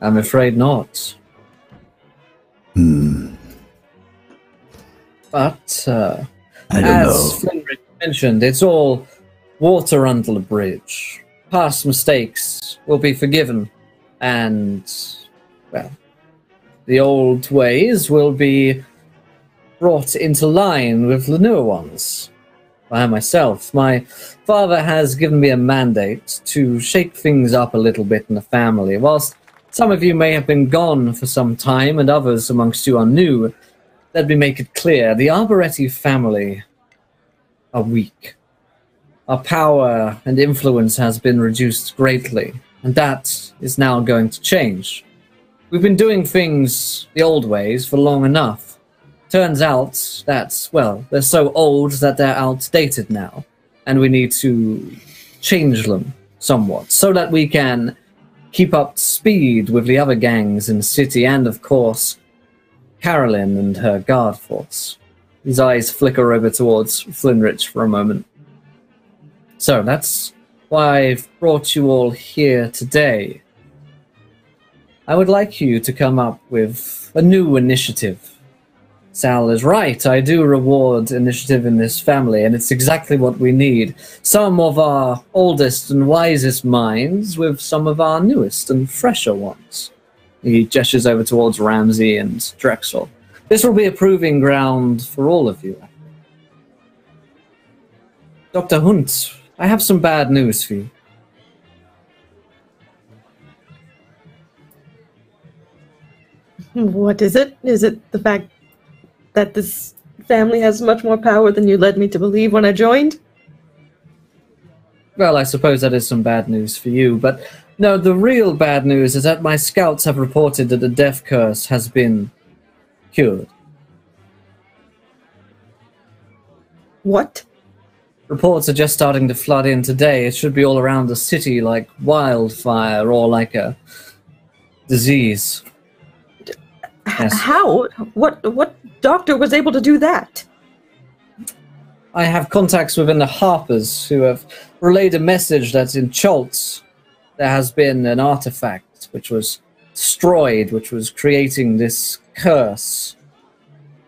I'm afraid not. But, I don't as know. Flinrich mentioned, it's all water under the bridge. Past mistakes will be forgiven, and, well, the old ways will be brought into line with the newer ones. I myself, my father has given me a mandate to shake things up a little bit in the family. Whilst some of you may have been gone for some time and others amongst you are new, let me make it clear, the Arboretti family are weak. Our power and influence has been reduced greatly, and that is now going to change. We've been doing things the old ways for long enough. Turns out that, well, they're so old that they're outdated now, and we need to change them somewhat so that we can keep up to speed with the other gangs in the city and, of course, Carolyn and her guard force. His eyes flicker over towards Flinrich for a moment. So that's why I've brought you all here today. I would like you to come up with a new initiative. Sal is right. I do reward initiative in this family, and it's exactly what we need. Some of our oldest and wisest minds with some of our newest and fresher ones. He gestures over towards Ramsey and Drexel. This will be a proving ground for all of you. Dr. Hunt, I have some bad news for you. What is it? Is it the fact that this family has much more power than you led me to believe when I joined? Well, I suppose that is some bad news for you, but no, the real bad news is that my scouts have reported that the death curse has been cured. What? Reports are just starting to flood in today. It should be all around the city like wildfire or like a disease. Yes. How? What doctor was able to do that? I have contacts within the Harpers who have relayed a message that in Choltz there has been an artifact which was destroyed, which was creating this curse.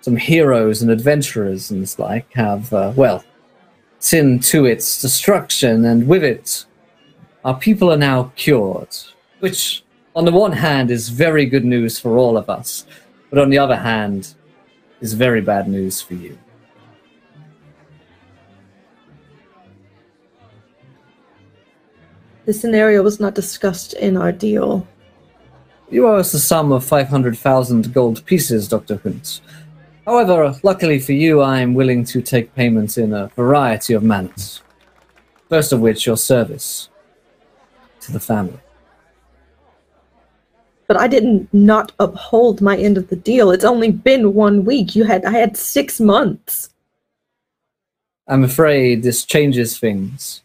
Some heroes and adventurers and the like have, seen to its destruction, and with it, our people are now cured, which on the one hand is very good news for all of us, but on the other hand is very bad news for you. The scenario was not discussed in our deal. You owe us a sum of 500,000 gold pieces, Dr. Hunt. However, luckily for you, I am willing to take payments in a variety of manners. First of which, your service to the family. but I didn't not uphold my end of the deal. It's only been 1 week. I had 6 months. I'm afraid this changes things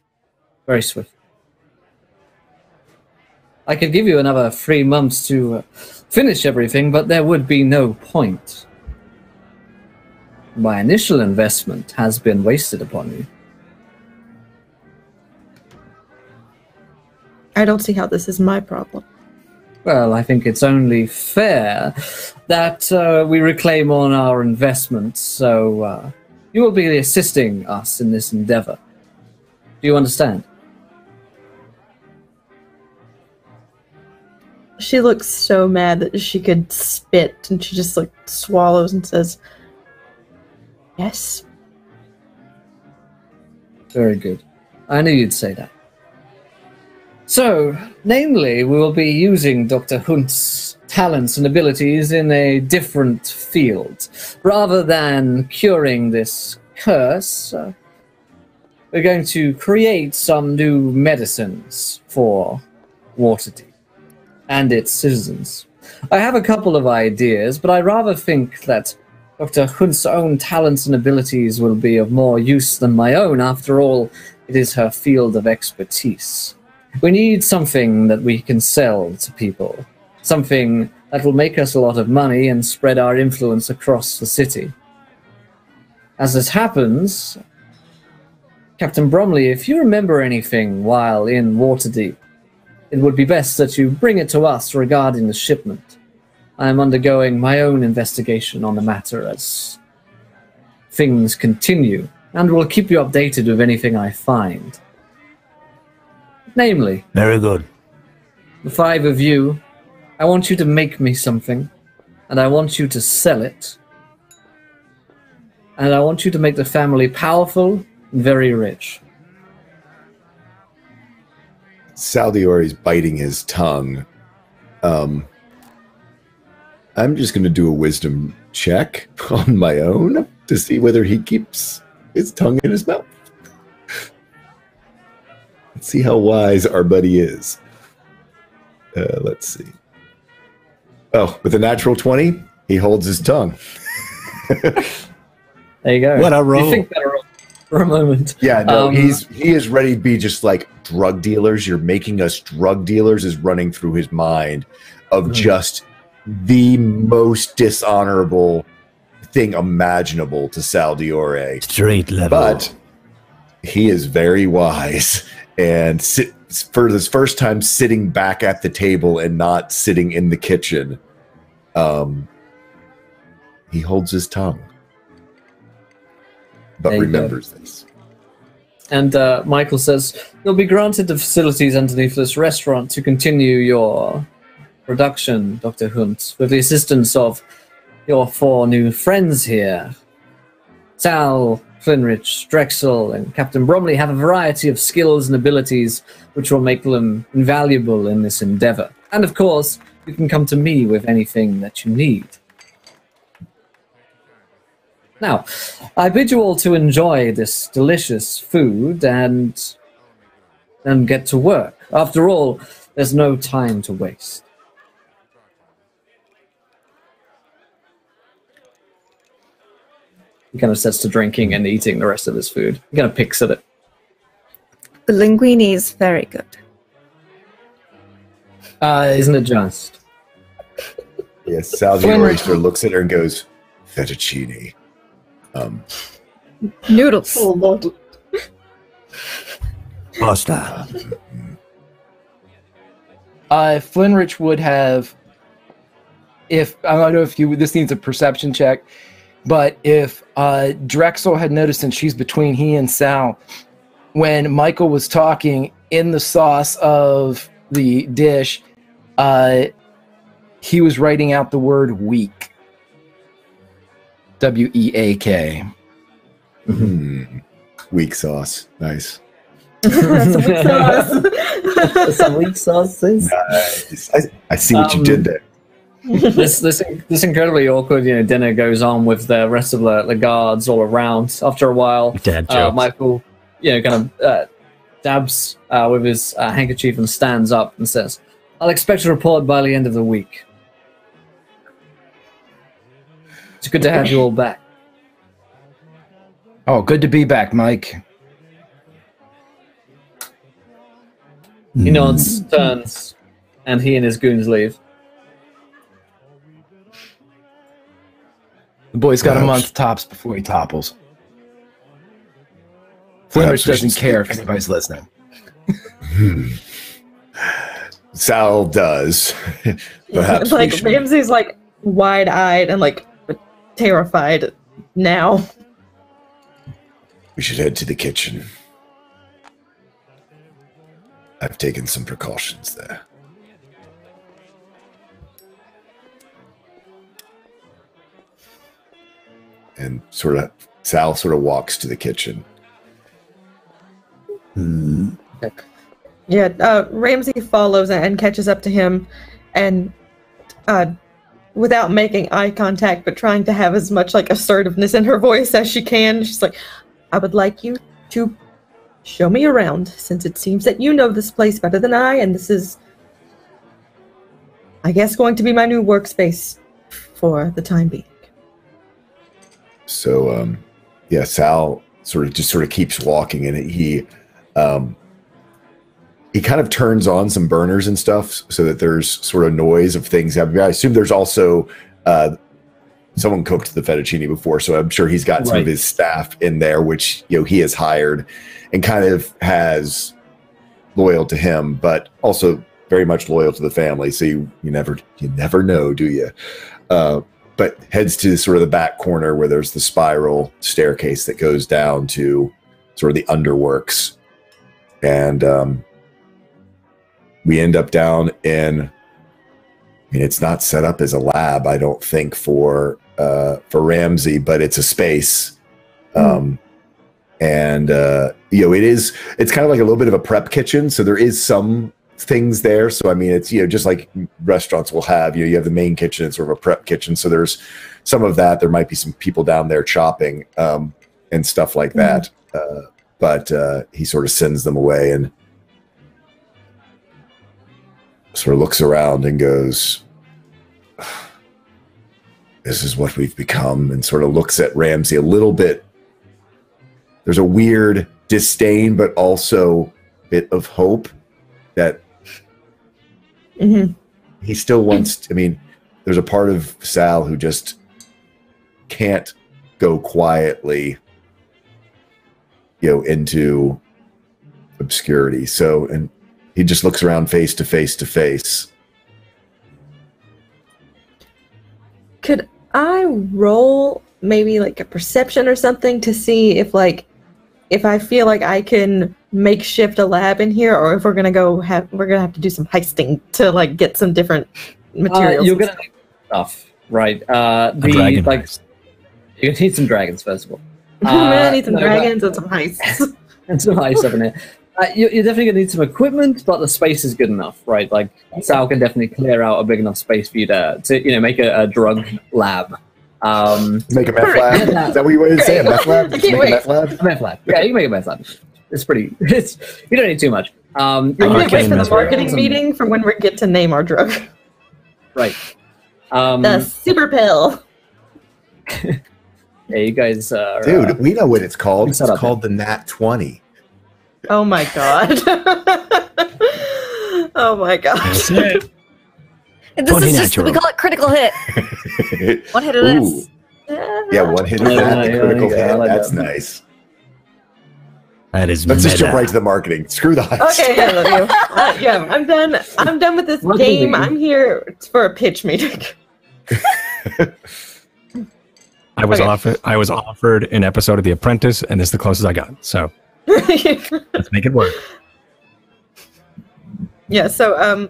very swiftly. I could give you another 3 months to finish everything, but there would be no point. My initial investment has been wasted upon you. I don't see how this is my problem. Well, I think it's only fair that we reclaim on our investments, so you will be assisting us in this endeavor. Do you understand? She looks so mad that she could spit, and she just like swallows and says, "Yes." Very good. I knew you'd say that. So, namely, we will be using Dr. Hunt's talents and abilities in a different field. Rather than curing this curse, we're going to create some new medicines for Waterdeep and its citizens. I have a couple of ideas, but I rather think that Dr. Hunt's own talents and abilities will be of more use than my own. After all, it is her field of expertise. We need something that we can sell to people, something that will make us a lot of money and spread our influence across the city. As this happens, Captain Bromley, if you remember anything while in Waterdeep, it would be best that you bring it to us regarding the shipment. I am undergoing my own investigation on the matter as things continue, and will keep you updated with anything I find. Namely, Very good. the 5 of you, I want you to make me something, and I want you to sell it, and I want you to make the family powerful and very rich. Saldiori's biting his tongue. I'm just going to do a wisdom check on my own to see whether he keeps his tongue in his mouth. Let's see how wise our buddy is. Let's see. Oh, with a natural 20, he holds his tongue. There you go. What a roll. You think better for a moment. Yeah, no, he is ready to be just like drug dealers. You're making us drug dealers is running through his mind of just the most dishonorable thing imaginable to Saldiore. Street level. But he is very wise and for this first time sitting back at the table and not sitting in the kitchen. He holds his tongue, but remembers this. And Michael says, you'll be granted the facilities underneath this restaurant to continue your production, Dr. Hunt, with the assistance of your 4 new friends here. Sal, Flinrich, Drexel, and Captain Bromley have a variety of skills and abilities which will make them invaluable in this endeavor. And of course, you can come to me with anything that you need. Now, I bid you all to enjoy this delicious food and get to work. After all, there's no time to waste. He kind of sets to drinking and eating the rest of his food. He kind of picks at it. The linguine is very good. Isn't it just? Yes, Saldiore looks at her and goes, fettuccine. Noodles. Oh, Lord. Pasta. Flinrich would have, if I don't know if this needs a perception check, but if Drexel had noticed, and she's between he and Sal, when Michael was talking in the sauce of the dish, he was writing out the word weak. W-E-A-K. Weak sauce. Nice. Some weak sauces. Nice. I see what you did there. This incredibly awkward, dinner goes on with the rest of the guards all around. After a while, Dad jokes. Michael, kind of dabs with his handkerchief and stands up and says, I'll expect a report by the end of the week. It's good to have you all back. Oh, good to be back, Mike. He nods, turns, and he and his goons leave. The boy's got a month tops before he topples. Flinrich doesn't care if anybody's listening. Sal does. Perhaps like Ramsey's like wide-eyed and like terrified now. we should head to the kitchen. I've taken some precautions there. And Sal sort of walks to the kitchen. Yeah, Ramsey follows and catches up to him, and without making eye contact, but trying to have as much like assertiveness in her voice as she can, she's like, "I would like you to show me around, since it seems that you know this place better than I, and this is, I guess, going to be my new workspace for the time being." So, yeah, Sal sort of keeps walking, and he kind of turns on some burners and stuff so that there's sort of noise of things happening. I assume there's also someone cooked the fettuccine before, so I'm sure he's got some of his staff in there, which he has hired and kind of has loyal to him, but also very much loyal to the family. So you never know, do you? But heads to sort of the back corner where there's the spiral staircase that goes down to sort of the underworks. And we end up down in, I mean, it's not set up as a lab, I don't think, for Ramsey, but it's a space. And it's kind of like a little bit of a prep kitchen. So there is some things there. So I mean, it's just like restaurants will have, you have the main kitchen and sort of a prep kitchen. So there's some of that. There might be some people down there chopping and stuff like that. But he sort of sends them away and sort of looks around and goes, "This is what we've become," and sort of looks at Ramsey a little bit. There's a weird disdain, but also a bit of hope that he still wants, there's a part of Sal who just can't go quietly, into obscurity. So, and he just looks around face to face to face. Could I roll maybe like a perception or something to see if I feel like I can makeshift a lab in here, or if we're gonna have to do some heisting to like get some different materials? You're gonna need stuff, right? Dragon heist. You're gonna need some dragons first of all. I need some dragons and some heists. And some heist stuff in here. You're definitely gonna need some equipment, but the space is good enough, right? Like Sal can definitely clear out a big enough space for you to make a drug lab. Make a meth lab? Is that what you wanted to say? A meth lab? Make a meth lab? A meth lab. Yeah, you can make a meth lab. It's pretty. You don't need too much. I can't wait for the marketing meeting for when we get to name our drug. Right. The super pill. Yeah, you guys are... Dude, we know what it's called. It's called there. the Nat 20. Oh my god. Oh my god. That's it. This is just, we call it critical hit. One hit of this. Yeah, one hit of that, the critical hit. Like That's that. nice. That is Let's just jump meta. right to the marketing. Screw the heist. Okay, yeah, I'm done. I'm done with this game. I'm here for a pitch meeting. I was Okay. offered an episode of The Apprentice, and it's the closest I got. So let's make it work. Yeah, so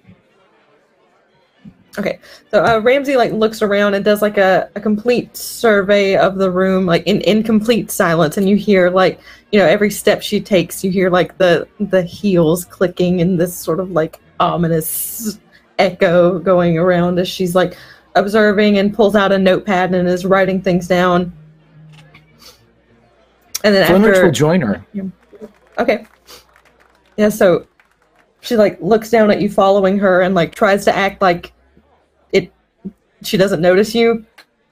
okay. So Ramsey looks around and does a complete survey of the room, in complete silence, and you hear every step she takes, you hear the heels clicking and this sort of ominous echo going around as she's observing, and pulls out a notepad and is writing things down. And then Flinrich after will join her. Okay. Yeah, so she like looks down at you following her and like tries to act like she doesn't notice you,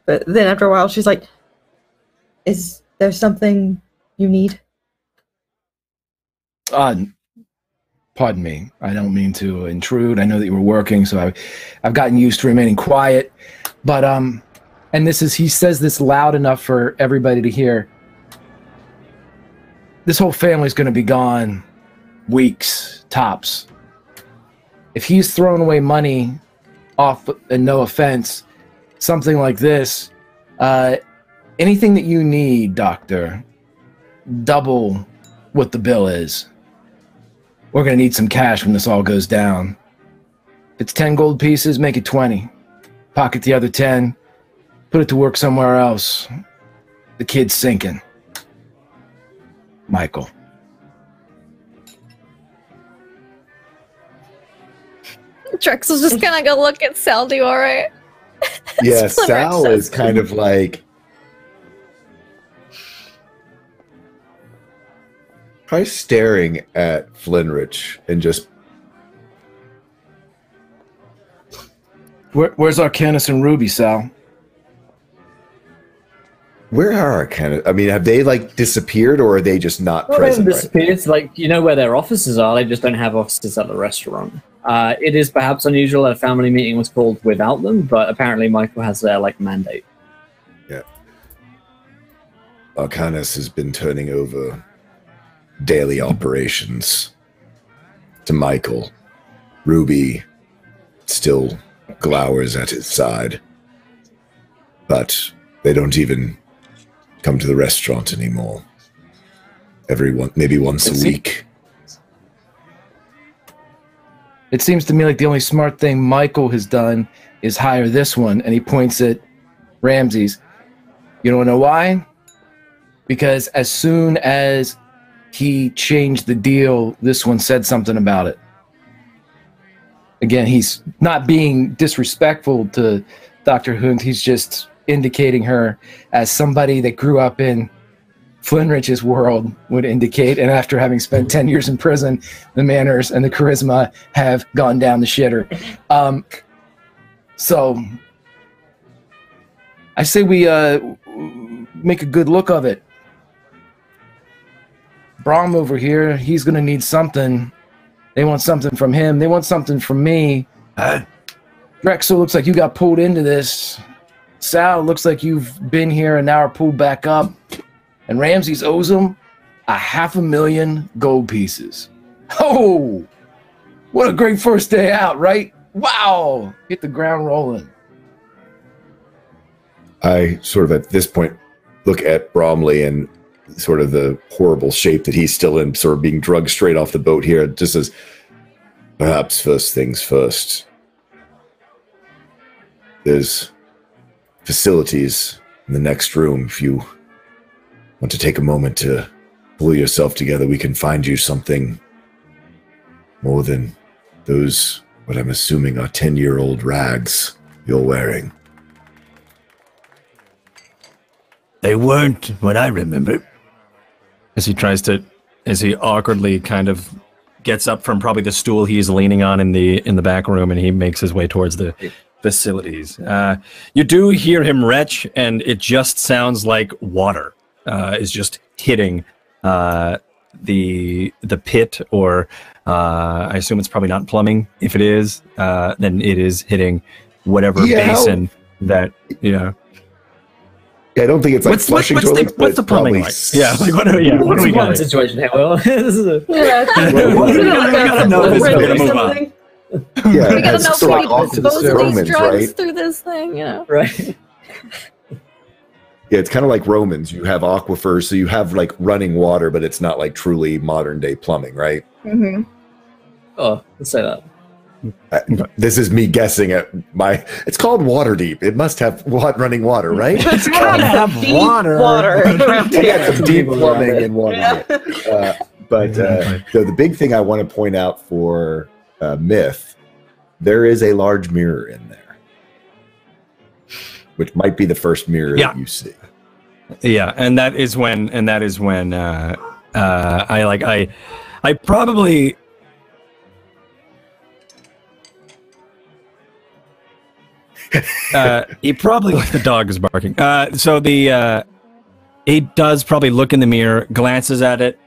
but then after a while she's like, is there something you need? Pardon me. I don't mean to intrude. I know that you were working, so I've gotten used to remaining quiet. But and he says this loud enough for everybody to hear. This whole family's going to be gone weeks tops. If he's throwing away money off, and no offense, something like this, anything that you need, Doctor, double what the bill is. We're going to need some cash when this all goes down. If it's 10 gold pieces, make it 20. Pocket the other 10. Put it to work somewhere else. The kid's sinking. Michael. Drexel's just gonna go look at Sal Diore. Yeah, Sal is kind of like probably staring at Flinrich and just. Where's Arcanus and Ruby, Sal? Where are Arcanus? I mean, have they like disappeared, or are they just not Well, present? they haven't disappeared. It's like, you know where their offices are. They just don't have offices at the restaurant. It is perhaps unusual that a family meeting was called without them, but apparently Michael has their like mandate. Yeah. Arcanus has been turning over daily operations to Michael. Ruby still glowers at his side, but they don't even come to the restaurant anymore. Maybe once a week. It seems to me like the only smart thing Michael has done is hire this one, and he points at Ramses. You don't know why? Because as soon as he changed the deal, this one said something about it. Again, he's not being disrespectful to Dr. Hunt. He's just indicating her as somebody that grew up in Flinrich's world would indicate, and after having spent 10 years in prison, the manners and the charisma have gone down the shitter. So I say we make a good look of it. Brom over here, he's going to need something. They want something from him. They want something from me. Drexel, looks like you got pulled into this. Sal, looks like you've been here and now are pulled back up. And Ramses owes him 500,000 gold pieces. Oh, what a great first day out, right? Wow, hit the ground rolling. I sort of at this point look at Bromley and sort of the horrible shape that he's still in, sort of being drugged straight off the boat here, just as perhaps first things first. There's facilities in the next room. If you want to take a moment to pull yourself together, we can find you something more than those, what I'm assuming are 10-year-old rags you're wearing. They weren't what I remember. As he awkwardly kind of gets up from probably the stool he's leaning on in the back room, and he makes his way towards the facilities. You do hear him retch, and it just sounds like water is just hitting the pit, or I assume it's probably not plumbing. If it is, then it is hitting whatever basin that, you know. Yeah, I don't think it's like flushing toilets. What's the plumbing like? Yeah, like what do we got? What's the situation here, Will? This is a... We gotta know this. We're gonna move on. Yeah, We gotta know sort if we of off to the dispose of these Romans, drugs right? through this thing, you know. Right. Yeah, it's kind of like Romans. You have aquifers, so you have like running water, but it's not like truly modern day plumbing, right? Mm-hmm. Oh, let's say that. This is me guessing at my. It's called Waterdeep. It must have running water, right? It's gotta have water. Yeah, some deep plumbing and water. But the big thing I want to point out for Myth, there is a large mirror in there, which might be the first mirror that you see. Yeah, and that is when I probably He probably the dog is barking. So he does probably look in the mirror, glances at it,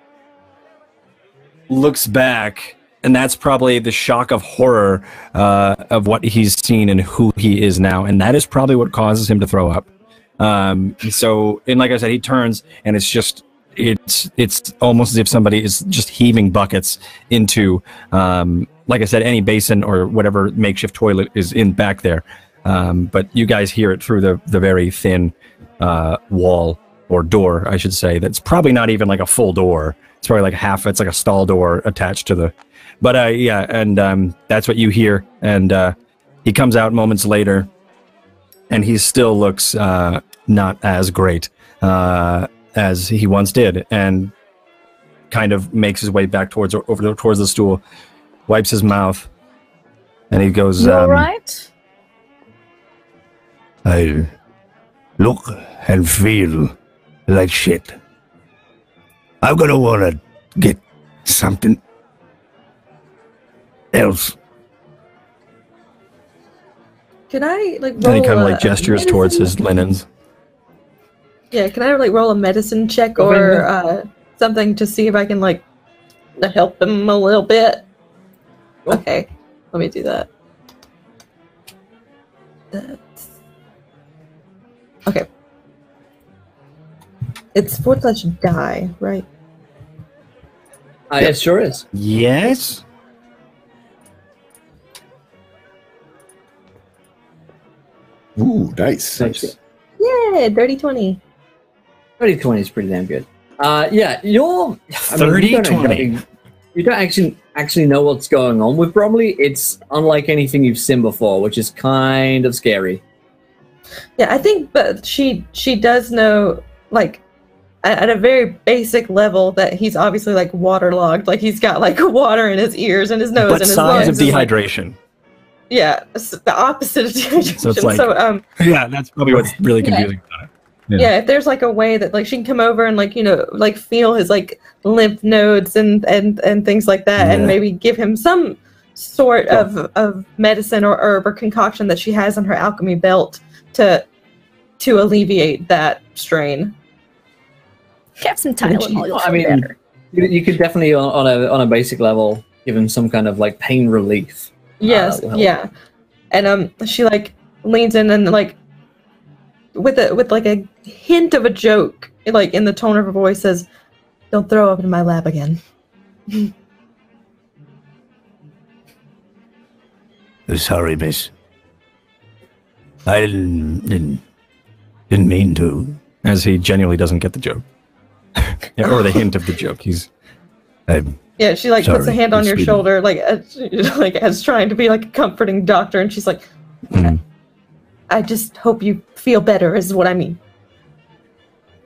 looks back, and that's probably the shock of horror of what he's seen and who he is now, and that is probably what causes him to throw up. So, and like I said, he turns, and it's almost as if somebody is just heaving buckets into, like I said, any basin or whatever makeshift toilet is in back there. But you guys hear it through the very thin wall or door, I should say. That's probably not even like a full door. It's probably like half. It's like a stall door attached to the. But yeah, and that's what you hear. And he comes out moments later, and he still looks not as great as he once did, and kind of makes his way back towards the stool, wipes his mouth, and he goes, You all right? I look and feel like shit. I'm gonna wanna get something else. Can I like roll and he kind of a like gestures towards medicine- his linens. Yeah, can I like roll a medicine check Go or ahead. something to see if I can like help him a little bit? Sure. Okay, let me do that. That's... Okay. It's /die, right? It sure is. Yes. Ooh, nice. Yeah, dirty 20. 30-20 is pretty damn good. Yeah, you're 30-20. You don't actually know what's going on with Bromley. It's unlike anything you've seen before, which is kind of scary. Yeah, I think, but she does know, like, at a very basic level, that he's obviously like waterlogged. Like he's got like water in his ears and his nose But and his signs lungs. of is, like- dehydration. yeah, it's the opposite of dehydration. So it's like- Yeah, that's probably what's really confusing about it. Yeah, if there's like a way that like she can come over and like like feel his like lymph nodes and things like that, and Yeah. maybe give him some sort of medicine or herb or concoction that she has on her alchemy belt to alleviate that strain. Have some Tylenol. You'll feel better. You could definitely on a basic level give him some kind of like pain relief. Yes, that will help. yeah, and she like leans in and like with like a hint of a joke, like in the tone of her voice, says, "Don't throw up in my lab again." Sorry, miss. I didn't mean to. As he genuinely doesn't get the joke. Yeah, or the hint of the joke. Yeah, she like puts a Sorry, hand on it's your sweet. shoulder, like as trying to be like a comforting doctor, and she's like, "I just hope you feel better," is what I mean.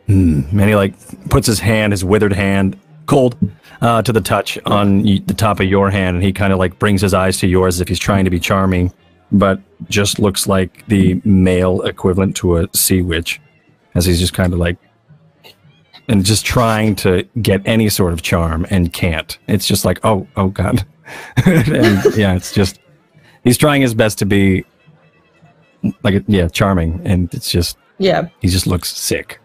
And he like puts his withered hand, cold, to the touch on the top of your hand, and he kind of like brings his eyes to yours as if he's trying to be charming, but just looks like the male equivalent to a sea witch, as he's just kind of like, and just trying to get any sort of charm and can't. It's just like, oh God. And yeah, it's just, he's trying his best to be like, yeah, charming, and it's just, Yeah. he just looks sick.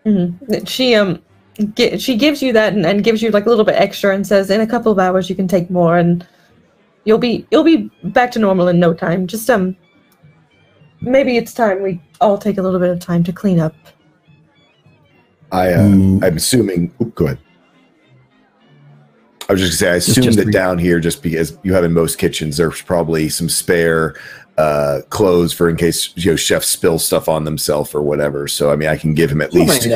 She gives you that and gives you like a little bit extra and says, "In a couple of hours you can take more and you'll be back to normal in no time. Just maybe it's time we all take a little bit of time to clean up." I'm assuming. Go ahead. I was just gonna say, I assume just that re- down here, just because you have in most kitchens, there's probably some spare clothes for in case chefs spill stuff on themselves or whatever. So I mean, I can give him at least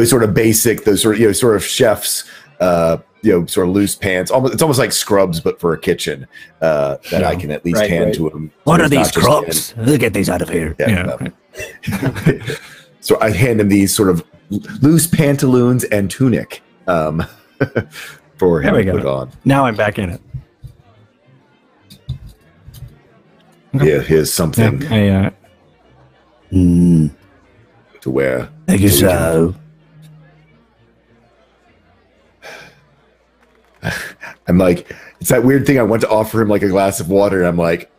sort of basic, those sort of chefs, sort of loose pants. It's almost like scrubs, but for a kitchen that I can at least hand to him. What So are he's these not just crops? We'll get these out of here. Yeah. So I hand him these sort of loose pantaloons and tunic for him There we to go. put on. Now I'm back in it. Yeah, here's something Yeah, to wear. Thank you, so. I'm like, it's that weird thing. I went to offer him like a glass of water, and I'm like,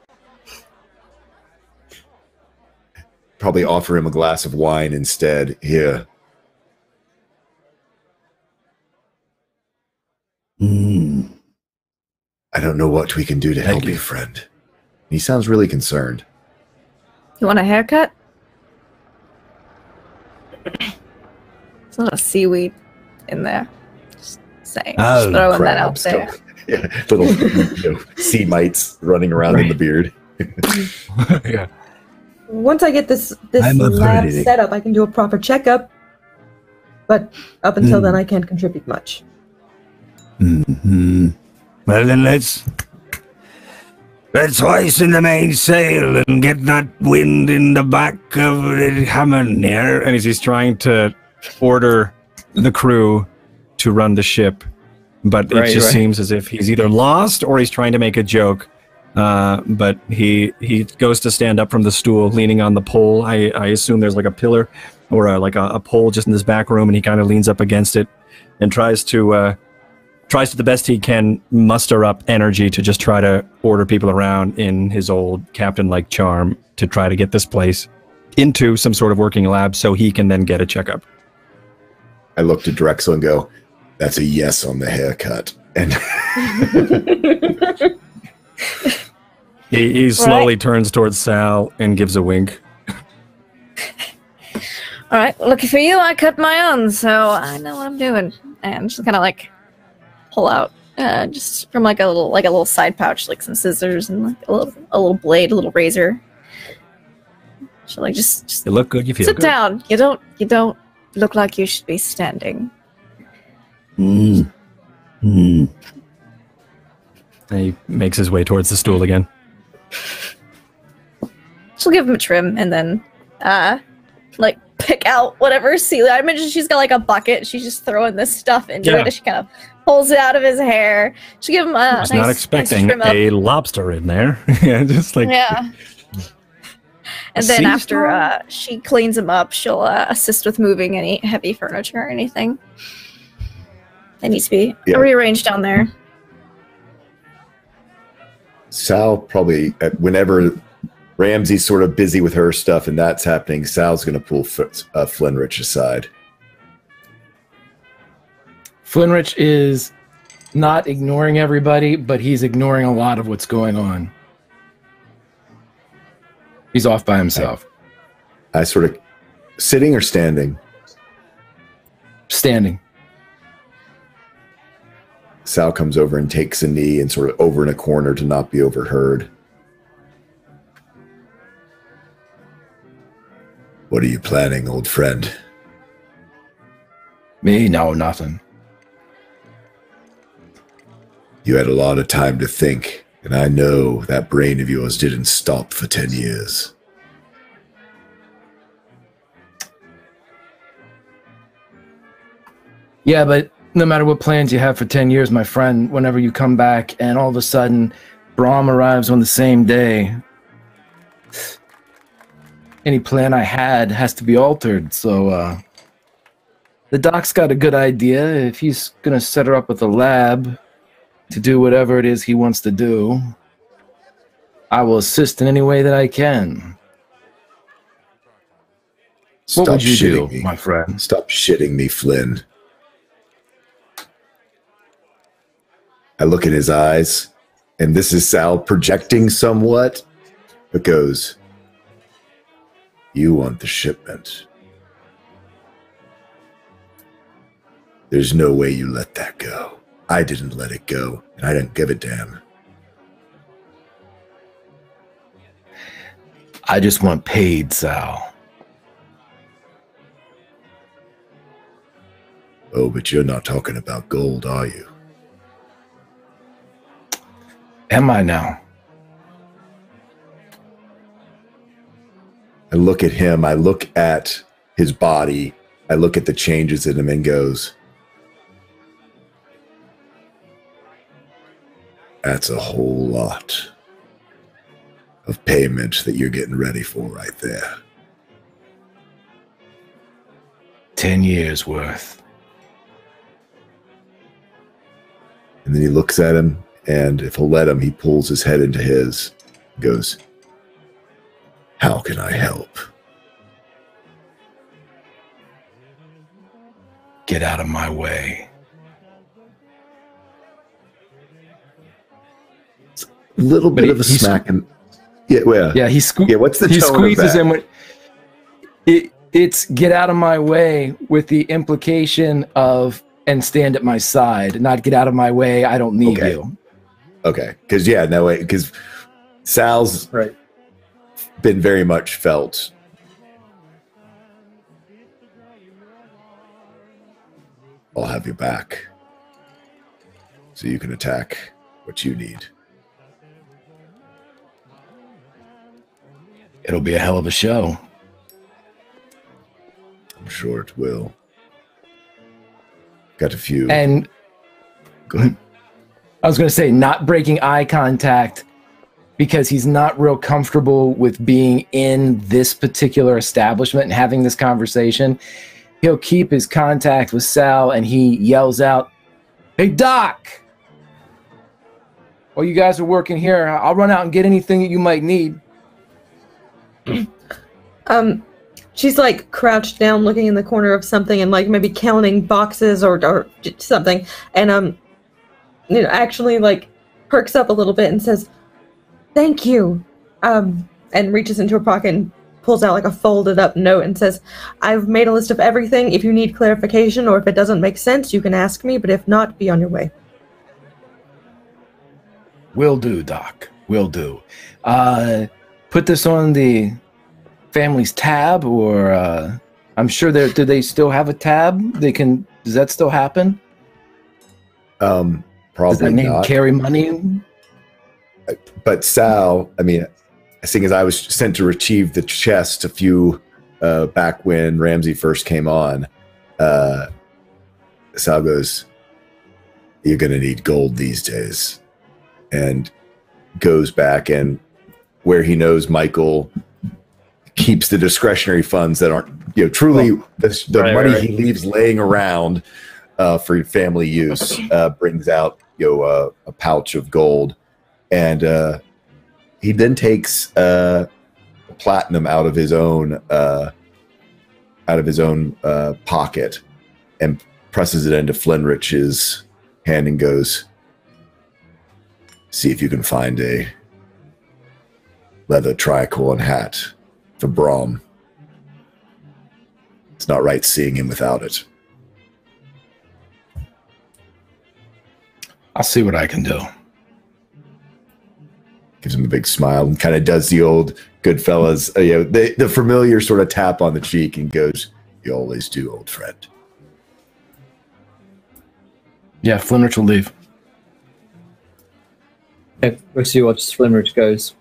probably offer him a glass of wine instead. Here. Hmm. I don't know what we can do to help you, friend. He sounds really concerned. You want a haircut? There's a lot of seaweed in there. Just saying. Oh, just throwing that out Crabs, there. yeah, little sea mites running around in the beard. Yeah. Once I get this I'm lab afraid. set up, I can do a proper checkup. But up until then, I can't contribute much. Hmm. Well, then let's hoist in the mainsail and get that wind in the back of the Hammond here. And as he's trying to order the crew to run the ship, but it just seems as if he's either lost or he's trying to make a joke. But he goes to stand up from the stool, leaning on the pole. I assume there's like a pillar or a pole just in this back room, and he kind of leans up against it and tries to the best he can muster up energy to just try to order people around in his old captain-like charm to try to get this place into some sort of working lab so he can then get a checkup. I look to Drexel and go, "That's a yes on the haircut." And he slowly turns towards Sal and gives a wink. All right, lucky for you, I cut my own, so I know what I'm doing. And just kind of like pull out, just from like a little side pouch, like some scissors and like a little blade, a little razor. So like just You look good, you feel sit good. down. You don't look like you should be standing. Hmm. Hmm. And he makes his way towards the stool again. She'll give him a trim and then like pick out whatever seal. I imagine she's got like a bucket. She's just throwing this stuff into it. And she kind of pulls it out of his hair. She'll give him a I was not expecting nice trim a lobster in there. Yeah, just like yeah. And A then sea after she cleans him up, she'll assist with moving any heavy furniture or anything that needs to be rearranged down there. Sal probably, whenever Ramsey's sort of busy with her stuff and that's happening, Sal's going to pull Flinrich aside. Flinrich is not ignoring everybody, but he's ignoring a lot of what's going on. He's off by himself. I sort of, sitting or standing? Standing. Sal comes over and takes a knee and sort of over in a corner to not be overheard. What are you planning, old friend? Me? No, nothing. You had a lot of time to think, and I know that brain of yours didn't stop for 10 years. Yeah, but no matter what plans you have for 10 years, my friend, whenever you come back and all of a sudden Brom arrives on the same day, any plan I had has to be altered. So the doc's got a good idea. If he's going to set her up with a lab to do whatever it is he wants to do, I will assist in any way that I can. What would you do, me, my friend? Stop shitting me, Flynn. I look in his eyes, and this is Sal projecting somewhat, but goes, "You want the shipment. There's no way you let that go. I didn't let it go, and I didn't give a damn. I just want paid, Sal. Oh, but you're not talking about gold, are you? Am I now? I look at him, I look at his body, I look at the changes in him and goes, that's a whole lot of payment that you're getting ready for right there. 10 years worth. And then he looks at him, and if he'll let him, he pulls his head into his, goes, how can I help? Get out of my way. A little bit of a smack. Yeah, well, yeah, what's the he tone squeezes of that? him. It's get out of my way with the implication of and stand at my side, not get out of my way. I don't need you. Okay, because Sal's been very much felt. I'll have you back, so you can attack what you need. It'll be a hell of a show. I'm sure it will. Got a few. And go ahead. I was going to say, not breaking eye contact because he's not real comfortable with being in this particular establishment and having this conversation. He'll keep his contact with Sal and he yells out, "Hey, Doc! While you guys are working here, I'll run out and get anything that you might need." She's like crouched down looking in the corner of something and like maybe counting boxes or something, and actually like perks up a little bit and says, "Thank you," and reaches into her pocket and pulls out like a folded up note and says, "I've made a list of everything. If you need clarification or if it doesn't make sense, you can ask me, but if not, be on your way." Will do, Doc. Will do. Put this on the family's tab, or I'm sure do they still have a tab? Does that still happen? Probably Does that name not. carry money? But Sal, I mean, seeing as I was sent to retrieve the chest a few back when Ramsey first came on, Sal goes, "You're going to need gold these days," and goes back and where he knows Michael keeps the discretionary funds that aren't, truly the money he leaves laying around for family use, brings out, a pouch of gold, and he then takes platinum out of his own pocket and presses it into Flinrich's hand and goes, "See if you can find a leather tricorn hat for Brom. It's not right seeing him without it." I'll see what I can do. Gives him a big smile and kind of does the old Goodfellas, the familiar sort of tap on the cheek and goes, "You always do, old friend." Yeah, Flinrich will leave. Okay, we'll see what Flimrich goes.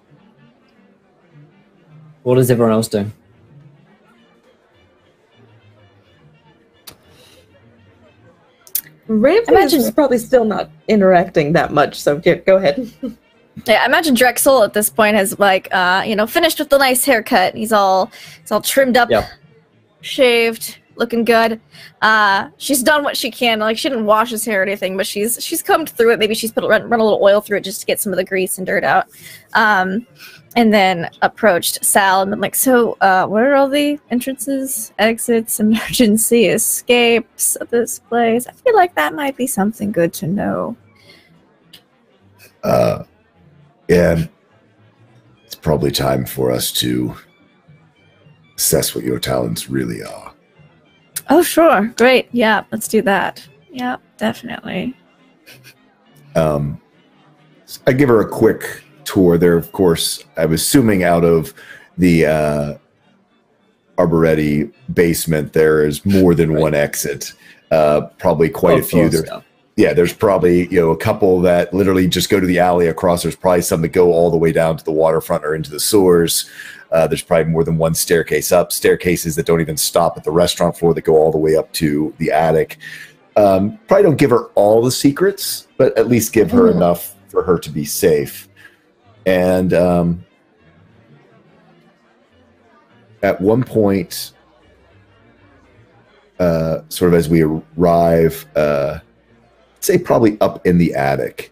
What is everyone else doing? Ramsey is probably still not interacting that much, so yeah, go ahead. Yeah, I imagine Drexel at this point has finished with the nice haircut. He's all trimmed up, shaved, looking good. She's done what she can. Like, she didn't wash his hair or anything, but she's combed through it. Maybe she's run a little oil through it just to get some of the grease and dirt out. And then approached Sal and been like, "So, what are all the entrances, exits, emergency escapes of this place? I feel like that might be something good to know." Yeah, it's probably time for us to assess what your talents really are. Oh, sure. Great. Yeah, let's do that. Yeah, definitely. I give her a quick tour there. Of course, I'm assuming out of the Arboretti basement, there is more than one exit. Probably quite a few. There's probably a couple that literally just go to the alley across. There's probably some that go all the way down to the waterfront or into the sewers. There's probably more than one staircase up. Staircases that don't even stop at the restaurant floor that go all the way up to the attic. Probably don't give her all the secrets, but at least give her enough for her to be safe. And at one point, sort of as we arrive, say probably up in the attic,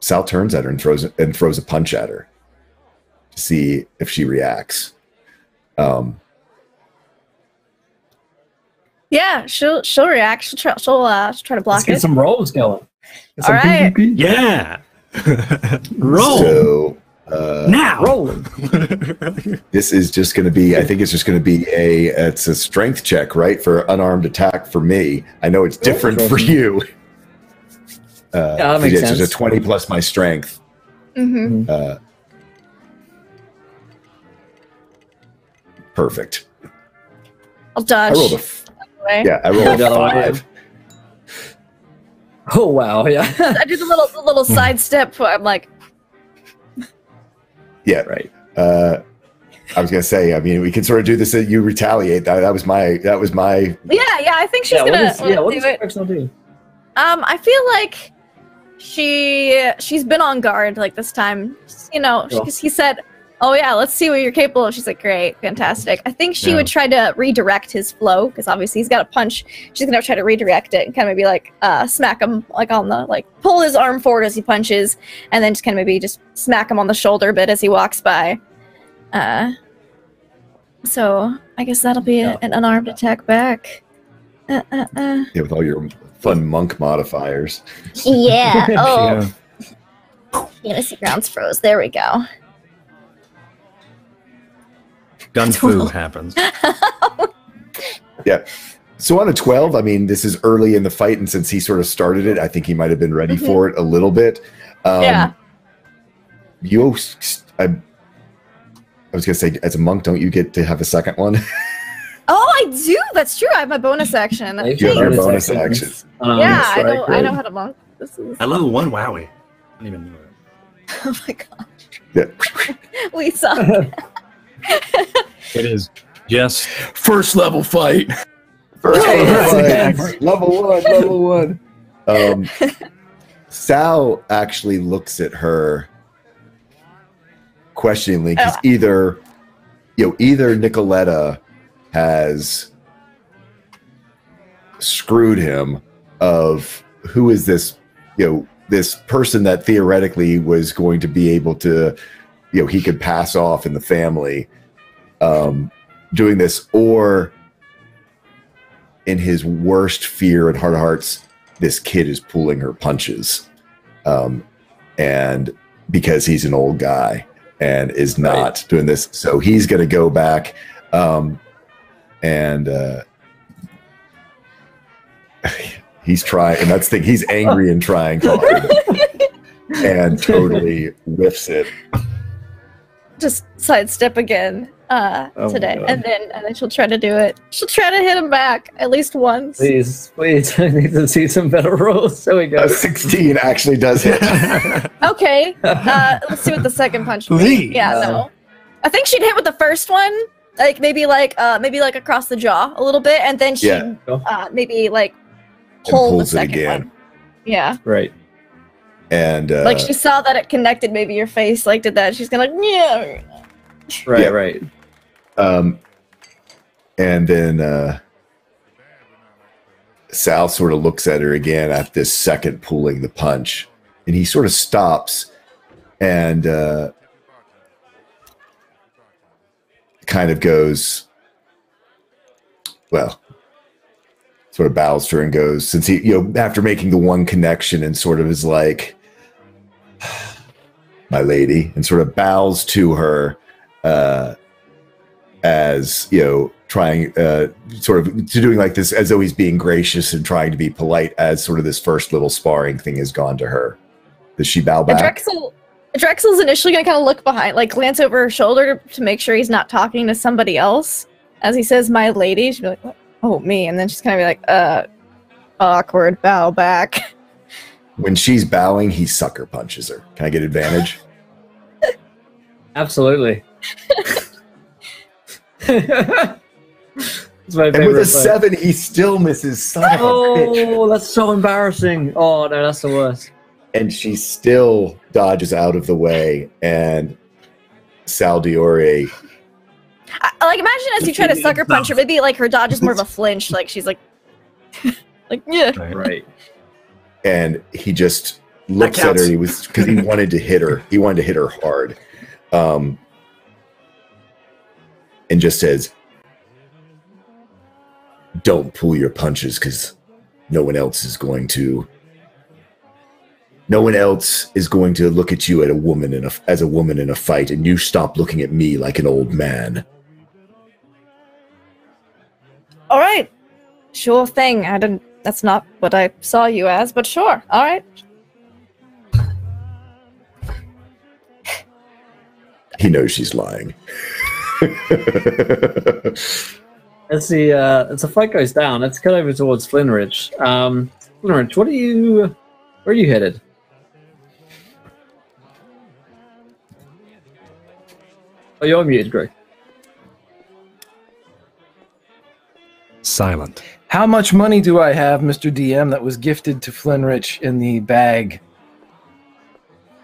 Sal turns at her and throws a punch at her to see if she reacts. Yeah, she'll react. She'll try to block Let's get it. some rolls going. Get All some right. PvP. Yeah. Roll So now. Rolling. this is just going to be. I think it's just going to be it's a strength check, right, for unarmed attack for me. I know it's different for you. Yeah, that makes it's sense. just a 20 plus my strength. Mm-hmm. Perfect. I'll dodge. I rolled I rolled a 5. Oh wow, yeah. I do the little sidestep. Where I'm like, Yeah, Right. I was gonna say. I mean, we can sort of do this. You retaliate. That was my. yeah. I think she's What gonna does do it. Drexel do? I feel like she's been on guard like this time. You know, Sure. he said, "Oh yeah, let's see what you're capable of." She's like, "Great, fantastic." I think she would try to redirect his flow because obviously he's got a punch. She's gonna try to redirect it and kind of maybe like smack him like on the pull his arm forward as he punches, and then just kind of maybe just smack him on the shoulder a bit as he walks by. So I guess that'll be an unarmed attack back. Yeah, with all your fun monk modifiers. Yeah. Oh. Yeah. Fantasy grounds froze. There we go. Gun fu happens. Yeah. So on a 12, I mean, this is early in the fight, and since he sort of started it, I think he might have been ready for it a little bit. Yeah. I was gonna say, as a monk, don't you get to have a second one? Oh, I do. That's true. I have my bonus action. Yeah, You have your bonus actions. actions. Yeah, I know. Strike, I know right? how to monk. This is. At level 1, wowie. I don't even know that. Oh my god. Yeah. We suck. It is just First level fight. Level one. Sal actually looks at her questioningly because either Nicoletta has screwed him of who is this, this person that theoretically was going to be able to, he could pass off in the family, doing this, or in his worst fear and heart of hearts, this kid is pulling her punches, and because he's an old guy and is not doing this, so he's going to go back, and he's trying, and that's the thing, he's angry and trying hard, and totally whiffs it. Just sidestep again today, God. and then she'll try to do it. She'll try to hit him back at least once. Please, I need to see some better rolls. There we go. 16 actually does hit. Okay, let's see what the second punch. Would be. Please. Yeah, no. I think she'd hit with the first one, maybe across the jaw a little bit, and then she'd maybe pull the pulls it second again. one. Yeah. Right. And She saw that it connected maybe your face, did that. She's gonna yeah. Right, Yeah. right. And then Sal sort of looks at her again at this second pulling the punch, and he sort of stops and kind of goes, well, sort of bows to her and goes, since he, after making the one connection, and sort of is like, my lady, and sort of bows to her, as trying sort of to doing like this, as though he's being gracious and trying to be polite, as sort of this first little sparring thing has gone to her. Does she bow back? Drexel's initially gonna kind of look behind, glance over her shoulder to make sure he's not talking to somebody else. As he says, "My lady," she'll be like, "What? Oh, me," and then she's kind of be like, awkward bow back. When she's bowing, he sucker punches her. Can I get advantage? Absolutely. It's my And with favorite a 7, he still misses. Son of a bitch. Oh, that's so embarrassing. Oh no, that's the worst. And she still dodges out of the way, and Sal Diore, Imagine as you try to sucker punch her, maybe her dodge is more of a flinch, she's yeah. Right. and he just looks at her. He was, because he wanted to hit her. He wanted to hit her hard, and just says, don't pull your punches, because no one else is going to look at you as a woman in a fight, and you stop looking at me like an old man. All right. Sure thing. That's not what I saw you as, but sure. All right. He knows she's lying. As the fight goes down, let's cut over towards Flinrich. Flinrich, where are you headed? Oh, you're muted, Greg. Silent. How much money do I have, Mr. DM, that was gifted to Flinrich in the bag?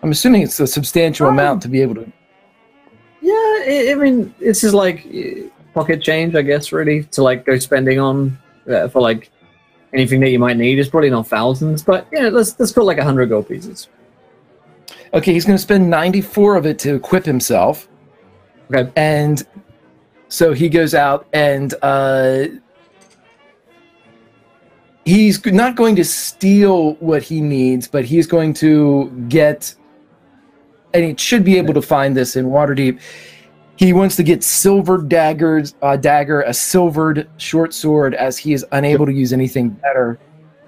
I'm assuming it's a substantial amount to be able to... Yeah, I mean, it's just like pocket change, I guess, really, to like go spending on for like anything that you might need. It's probably not thousands, but yeah, let's call like 100 gold pieces. Okay, he's going to spend 94 of it to equip himself. Okay. And so he goes out and he's not going to steal what he needs, but he's going to get, and he should be able to find this in Waterdeep. He wants to get silvered dagger, a silvered short sword, as he is unable to use anything better.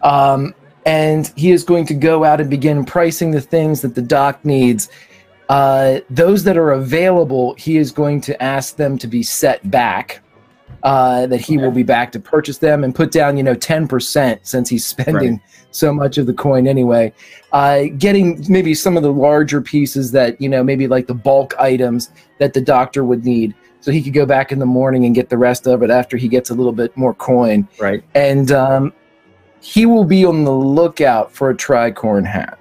And he is going to go out and begin pricing the things that the dock needs. Those that are available, he is going to ask them to be set back. That he will be back to purchase them and put down, 10%, since he's spending so much of the coin anyway. Getting maybe some of the larger pieces that, maybe like the bulk items that the doctor would need. So he could go back in the morning and get the rest of it after he gets a little bit more coin. Right. And he will be on the lookout for a tricorn hat.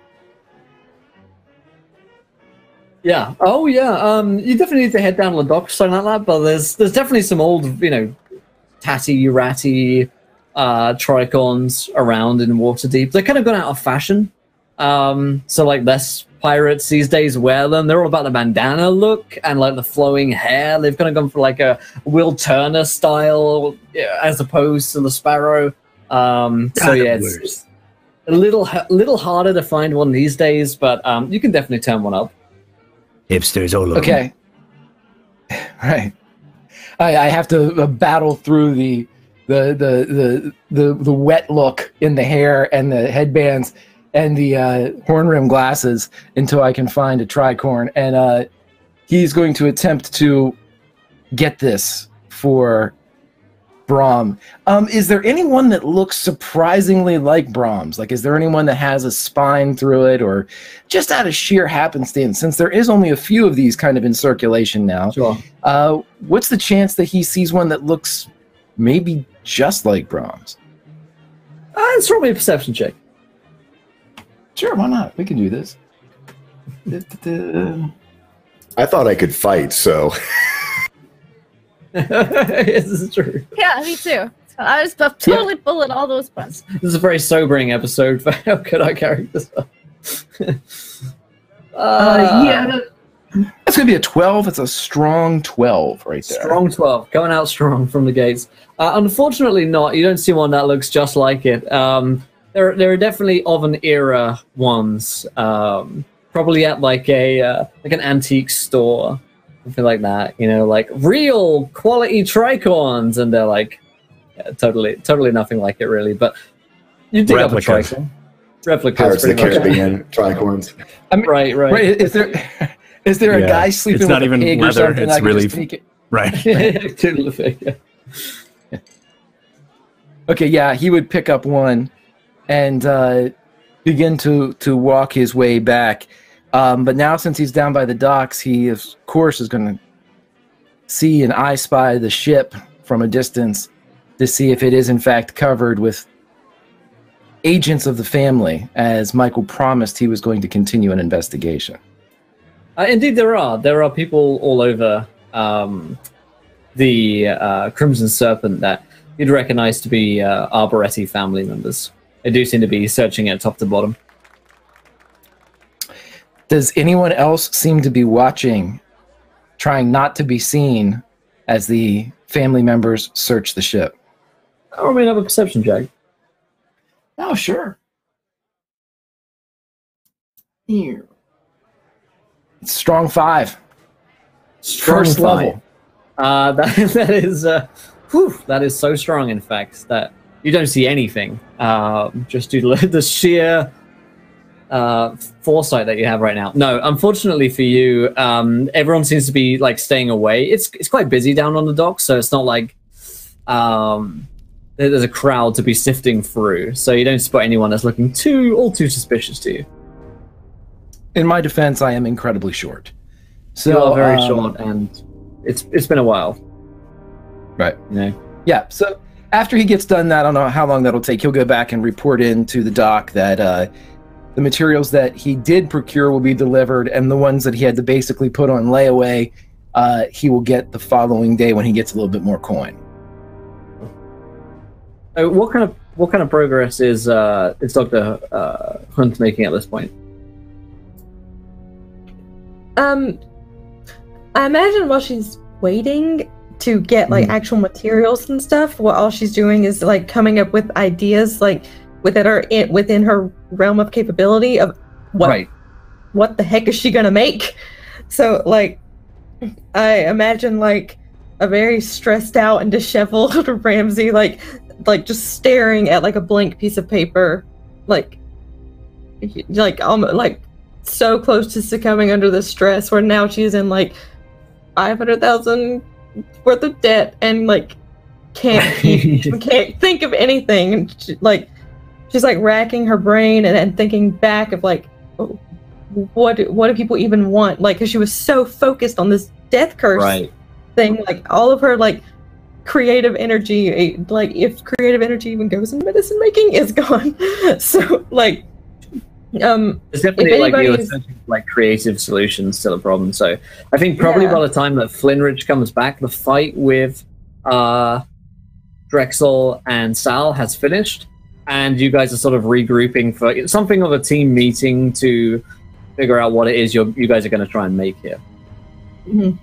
Yeah. Oh, yeah. You definitely need to head down to the dock, something like that. But there's definitely some old, tatty-ratty tricorns around in Waterdeep. They're kind of gone out of fashion. So like less pirates these days wear them. They're all about the bandana look and like the flowing hair. They've kind of gone for like a Will Turner style as opposed to the Sparrow. So yeah, it's a little harder to find one these days, but you can definitely turn one up. Hipsters all over. Okay. Right. I have to battle through the wet look in the hair and the headbands and the horn rim glasses until I can find a tricorn. And he's going to attempt to get this for Brom. Is there anyone that looks surprisingly like Brom's? Like, is there anyone that has a spine through it, or just out of sheer happenstance, since there is only a few of these kind of in circulation now? Sure. What's the chance that he sees one that looks maybe just like Brom's? It's probably a perception check. Sure, why not? We can do this. I thought I could fight, so... Yes, this is true. Yeah, me too. I was totally pulling all those buttons. This is a very sobering episode for how good our characters are. That's going to be a 12. It's a strong 12 right there. Strong 12. Going out strong from the gates. Unfortunately not. You don't see one that looks just like it. There are definitely of an era ones. Probably at like an antique store. Something like that, like real quality tricorns, and they're like totally nothing like it really. But you dig up a tricorn. Replicas, Pirates of the Caribbean tricorns. I mean, right. Is there a guy sleeping it's not with even a pig leather, or something? it's really right. Totally fake, yeah. Okay, yeah, he would pick up one and begin to walk his way back. But now, since he's down by the docks, he, of course, is going to see and I spy the ship from a distance to see if it is, in fact, covered with agents of the family, as Michael promised he was going to continue an investigation. Indeed, there are. There are people all over the Crimson Serpent that you'd recognize to be Arboretti family members. They do seem to be searching it top to bottom. Does anyone else seem to be watching, trying not to be seen as the family members search the ship? Or we have a perception check. Oh, sure. Here. It's strong 5. First level. That is so strong, in fact, that you don't see anything. Just due to the sheer foresight that you have right now. No, unfortunately for you, everyone seems to be like staying away. It's quite busy down on the dock, so it's not like there's a crowd to be sifting through. So you don't spot anyone that's looking too suspicious to you. In my defense, I am incredibly short. So you are very short, and it's been a while. Right. You know? Yeah. So after he gets done that, I don't know how long that'll take. He'll go back and report into the dock that the materials that he did procure will be delivered, and the ones that he had to basically put on layaway, he will get the following day when he gets a little bit more coin. What kind of progress is Dr. Hunt making at this point? I imagine while she's waiting to get like actual materials and stuff, what all she's doing is like coming up with ideas like within her realm of capability of what the heck is she gonna make. So like I imagine like a very stressed out and disheveled Ramsey like just staring at like a blank piece of paper, like so close to succumbing under the stress, where now she's in like 500,000 worth of debt and like can't think of anything, and she's like racking her brain and thinking back of like what do people even want, like because she was so focused on this death curse thing, like all of her like creative energy, like if creative energy even goes in medicine making, is gone. So like it's definitely like creative solutions to the problem. So I think probably by the time that Flinridge comes back, the fight with Drexel and Sal has finished, and you guys are sort of regrouping for something of a team meeting to figure out what it is you guys are going to try and make here. Mm-hmm.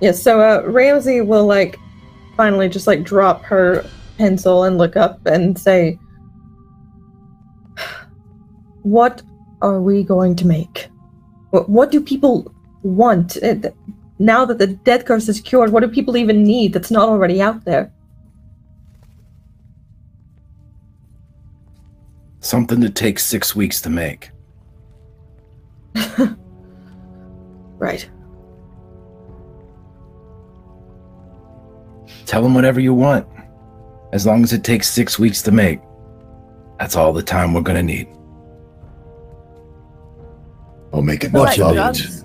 Yeah, so Ramsey will like finally just like drop her pencil and look up and say, what are we going to make? What do people want? Now that the death curse is cured, what do people even need that's not already out there? Something that takes 6 weeks to make. Right. Tell them whatever you want. As long as it takes 6 weeks to make. That's all the time we're going to need. I'll make it Like not drugs?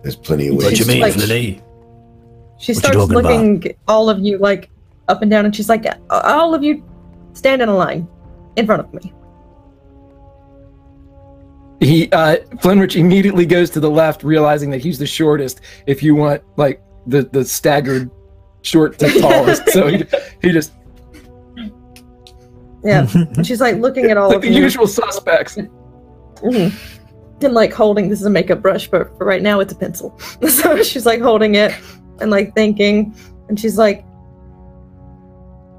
There's plenty of ways. What you mean, Like, Lily? She What you starts talking looking all of you like up and down, and she's like, all of you stand in a line in front of me. Flinrich immediately goes to the left, realizing that he's the shortest. If you want, like the staggered short to tallest, so he just And she's like looking at all like of the you. usual suspects. Mm-hmm. And like holding, this is a makeup brush, but for right now it's a pencil. So she's like holding it and like thinking, and she's like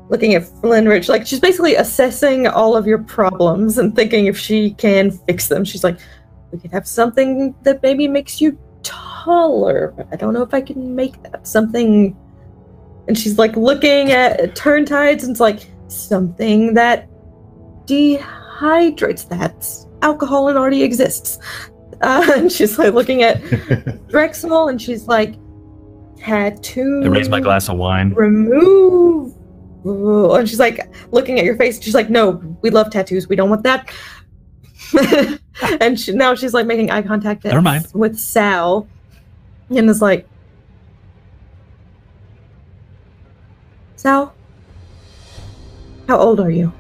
looking at Flinrich, like she's basically assessing all of your problems and thinking if she can fix them. She's like, we could have something that maybe makes you taller, but I don't know if I can make that something. And she's like looking at turntides, and it's like something that dehydrates that. Alcohol and already exists. And she's like looking at Drexel, and she's like, tattoo. I raise my glass of wine. Remove. And she's like looking at your face. She's like, no, we love tattoos. We don't want that. And now she's like making eye contact Never mind. with Sal, and is like, Sal, how old are you?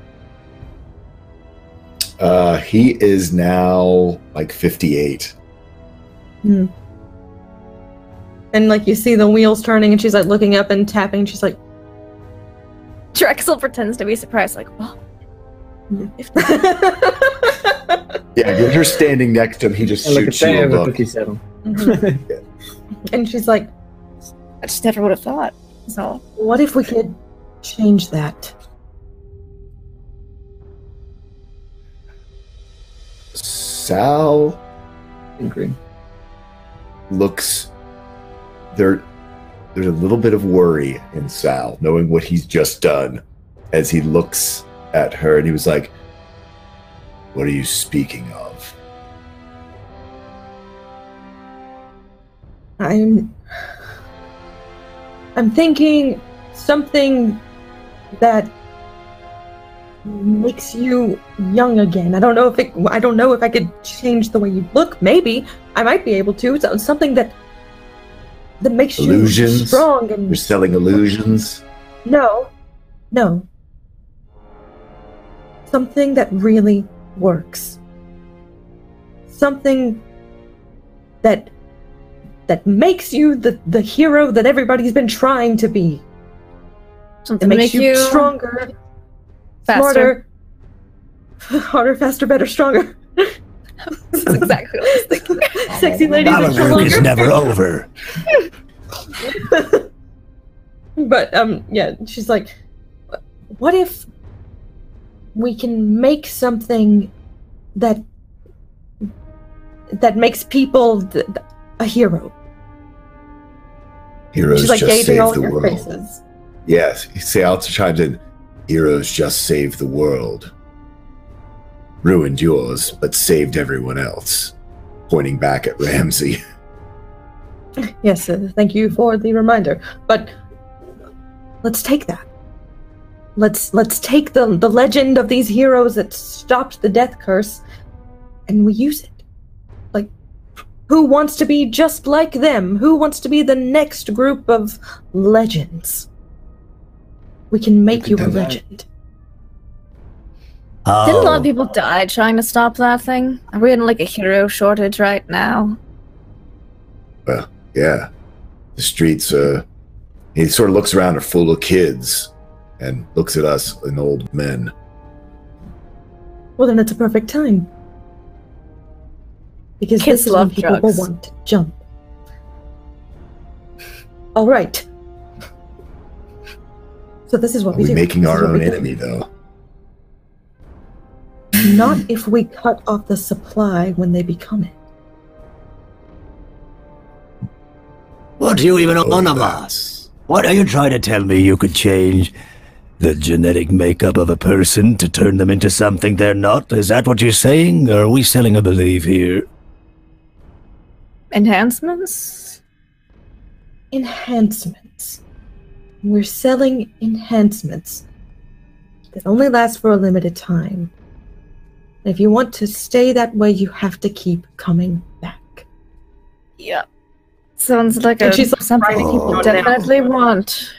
He is now like 58. And like you see the wheels turning, and she's like looking up and tapping. She's like, Drexel pretends to be surprised, like, well, Yeah, when you're standing next to him, he just shoots you a look. And she's like, I just never would have thought. So What if we could change that? Sal Agree. looks there. There's a little bit of worry in Sal, knowing what he's just done, as he looks at her, and he was like, "What are you speaking of?" I'm thinking something that makes you young again. I don't know if I could change the way you look. Maybe I might be able to. So something that makes you Illusions? strong and You're selling illusions. no. Something that really works. Something that makes you the hero that everybody's been trying to be. something It to makes make you stronger, faster. smarter, harder, faster, better, stronger. That's exactly what I was thinking. Sexy ladies Our and work is stronger. never over. But yeah, she's like, what if we can make something that makes people a hero? Heroes She's like just gauging save all the your world. faces. Yes, Sal chimed in. Heroes just saved the world. Ruined yours, but saved everyone else. Pointing back at Ramsey. Yes, thank you for the reminder. But let's take that. Let's take the legend of these heroes that stopped the death curse, and we use it. Like, who wants to be just like them? Who wants to be the next group of legends? We can make you a do that. legend. Didn't a lot of Oh, people die trying to stop that thing? Are we in like a hero shortage right now? Well, yeah. The streets, he sort of looks around, are full of kids, and looks at us and old men. Well, then it's a perfect time. Because Kids this is when love people will drugs. want to jump. All right. So this is what Are we we do. making This is our what we own do. enemy, though? Not if we cut off the supply when they become it. what do you even Oh, on about? that's- What are you trying to tell me? You could change the genetic makeup of a person to turn them into something they're not? Is that what you're saying? Or are we selling a belief here? Enhancements? Enhancements. We're selling enhancements that only last for a limited time. And if you want to stay that way, you have to keep coming back. Yep. Sounds like And she's, like, something writing people it down. definitely want.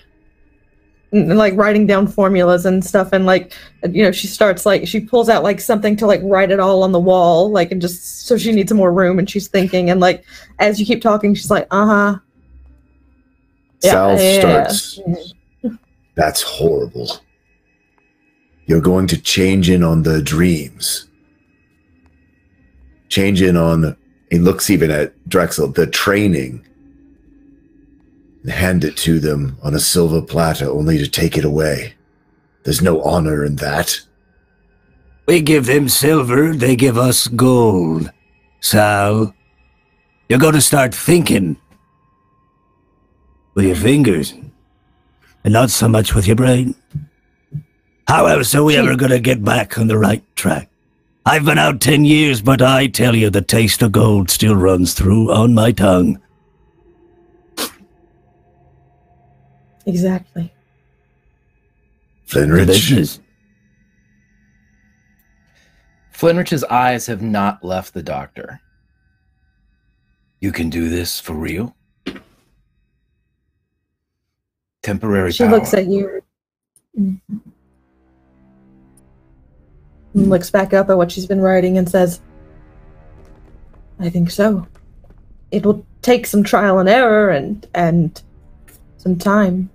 And, like, writing down formulas and stuff, and like, you know, she starts like, she pulls out like something to like write it all on the wall, like, and just so she needs some more room, and she's thinking, and like as you keep talking, she's like, uh-huh. Sal Yeah. starts. That's horrible. You're going to change in on the dreams. Change in on, he looks even at Drexel, the training. And hand it to them on a silver platter only to take it away. There's no honor in that. We give them silver, they give us gold. Sal, you're going to start thinking with your fingers and not so much with your brain. How else are we ever going to get back on the right track? I've been out 10 years, but I tell you, the taste of gold still runs through on my tongue. Exactly. Flinrich, Business. Flinrich's eyes have not left the doctor. You can do this for real? Temporary She power. looks at you. And looks back up at what she's been writing and says, I think so. It will take some trial and error and some time.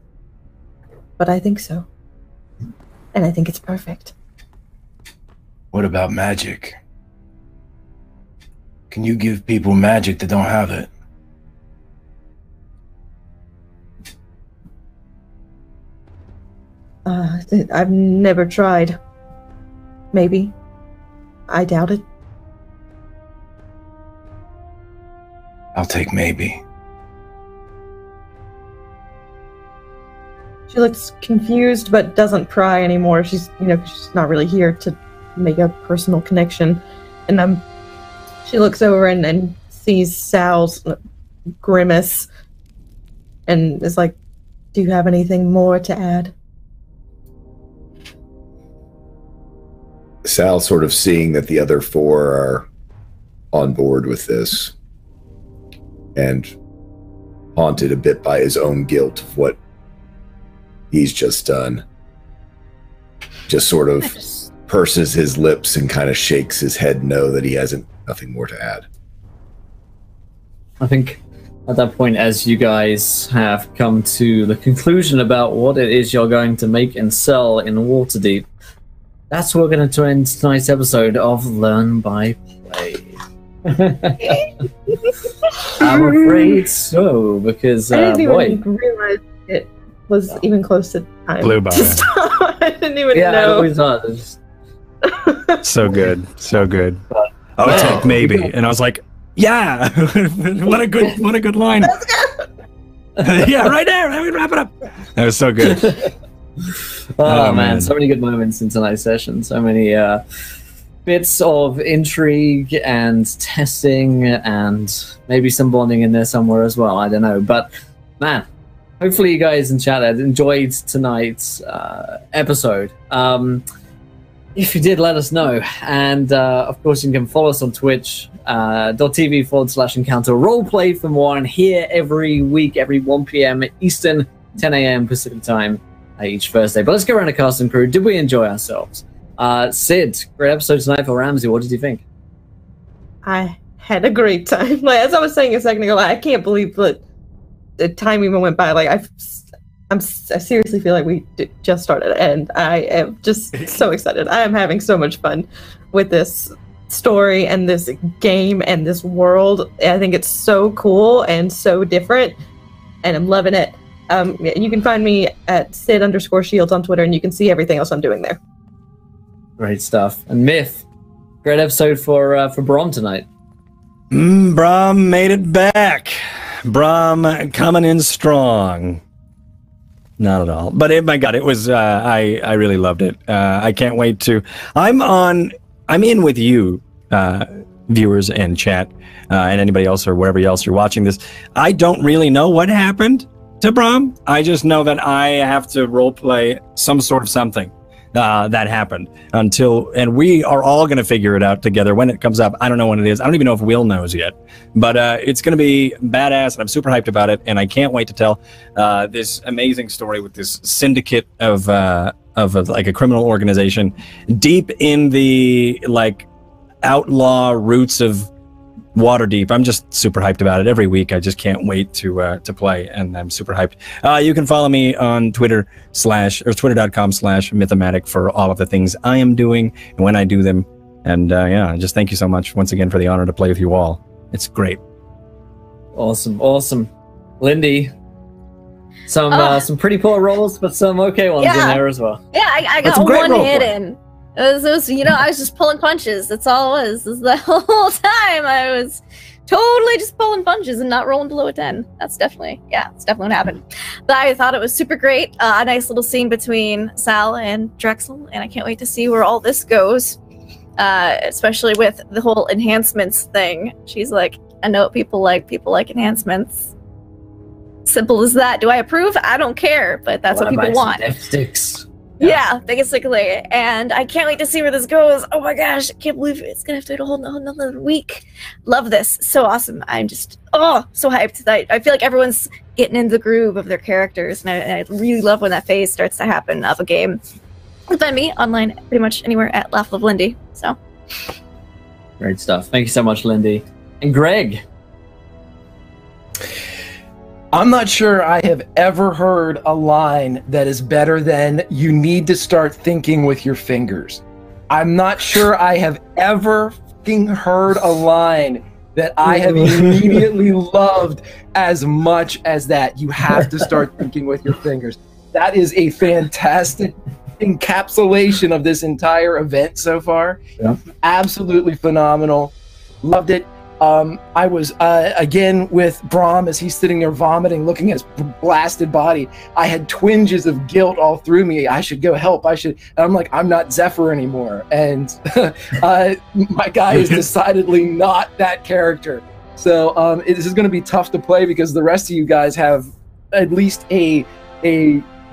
But I think so. And I think it's perfect. What about magic? Can you give people magic that don't have it? I've never tried. Maybe. I doubt it. I'll take maybe. She looks confused, but doesn't pry anymore. She's not really here to make a personal connection. And she looks over and sees Sal's grimace and is like, do you have anything more to add? Sal, sort of seeing that the other four are on board with this and haunted a bit by his own guilt of what he's just done, just sort of purses his lips and kind of shakes his head no, that he hasn't nothing more to add. I think at that point, as you guys have come to the conclusion about what it is you're going to make and sell in Waterdeep, that's where we're going to end tonight's episode of Learn by Play. I'm afraid so, because I didn't even realize it was even close to time. Blew by. I didn't even yeah, know. it always does. So good, so good. I'll take maybe, and I was like, yeah, what a good line. Yeah, right there. Let me wrap it up. That was so good. Oh man, so many good moments in tonight's session. So many bits of intrigue and testing, and maybe some bonding in there somewhere as well. I don't know, but man, hopefully you guys in chat had enjoyed tonight's episode. If you did, let us know. And of course, you can follow us on twitch.tv/encounter roleplay for more. And here every week, every 1 p.m. Eastern, 10 a.m. Pacific time each Thursday. But let's go around the cast and crew. Did we enjoy ourselves? Sid, great episode tonight for Ramsey. What did you think? I had a great time. Like, as I was saying a second ago, I can't believe that the time even went by. Like, I seriously feel like we just started, and I am just so excited. I am having so much fun with this story and this game and this world. I think it's so cool and so different, and I'm loving it. You can find me at Sid_Shields on Twitter, and you can see everything else I'm doing there. Great stuff. And Myth, great episode for Brom tonight. Brom made it back. Brom coming in strong. Not at all. But my God, it was, I really loved it. I can't wait to, I'm in with you, viewers and chat, and anybody else or wherever else you're watching this. I don't really know what happened to Brom. I just know that I have to roleplay some sort of something that happened and we are all going to figure it out together when it comes up. I don't know what it is. I don't even know if Will knows yet, but it's going to be badass, and I'm super hyped about it, and I can't wait to tell this amazing story with this syndicate of like a criminal organization deep in the like outlaw roots of Waterdeep. I'm just super hyped about it. Every week, I just can't wait to play, and I'm super hyped. You can follow me on twitter.com/mythomatic for all of the things I am doing and when I do them. And yeah, just thank you so much once again for the honor to play with you all. It's great. Awesome. Lindy, some pretty poor rolls, but some okay ones in there as well. Yeah, I got one hit in. It was, I was just pulling punches. That's all it was. The whole time I was totally just pulling punches and not rolling below a 10. It's definitely what happened. But I thought it was super great. A nice little scene between Sal and Drexel, and I can't wait to see where all this goes. Especially with the whole enhancements thing. She's like, I know what people like enhancements. Simple as that. Do I approve? I don't care, but that's what people want. Lipsticks. Yeah, basically. And I can't wait to see where this goes. Oh my gosh, I can't believe it's gonna have to wait a whole another week. Love this. So awesome. I'm just so hyped. I feel like everyone's getting into the groove of their characters, and I really love when that phase starts to happen of a game. You can find me online pretty much anywhere at Laugh of Lindy. So great stuff. Thank you so much, Lindy. And Greg. I'm not sure I have ever heard a line that is better than "you need to start thinking with your fingers." I'm not sure I have ever heard a line that I have immediately loved as much as that. You have to start thinking with your fingers. that is a fantastic encapsulation of this entire event so far. Yeah. Absolutely phenomenal. Loved it. I was again with Brom as he's sitting there vomiting, looking at his blasted body. I had twinges of guilt all through me. I should go help. And I'm like, I'm not Zephyr anymore. And my guy is decidedly not that character. So this is going to be tough to play because the rest of you guys have at least a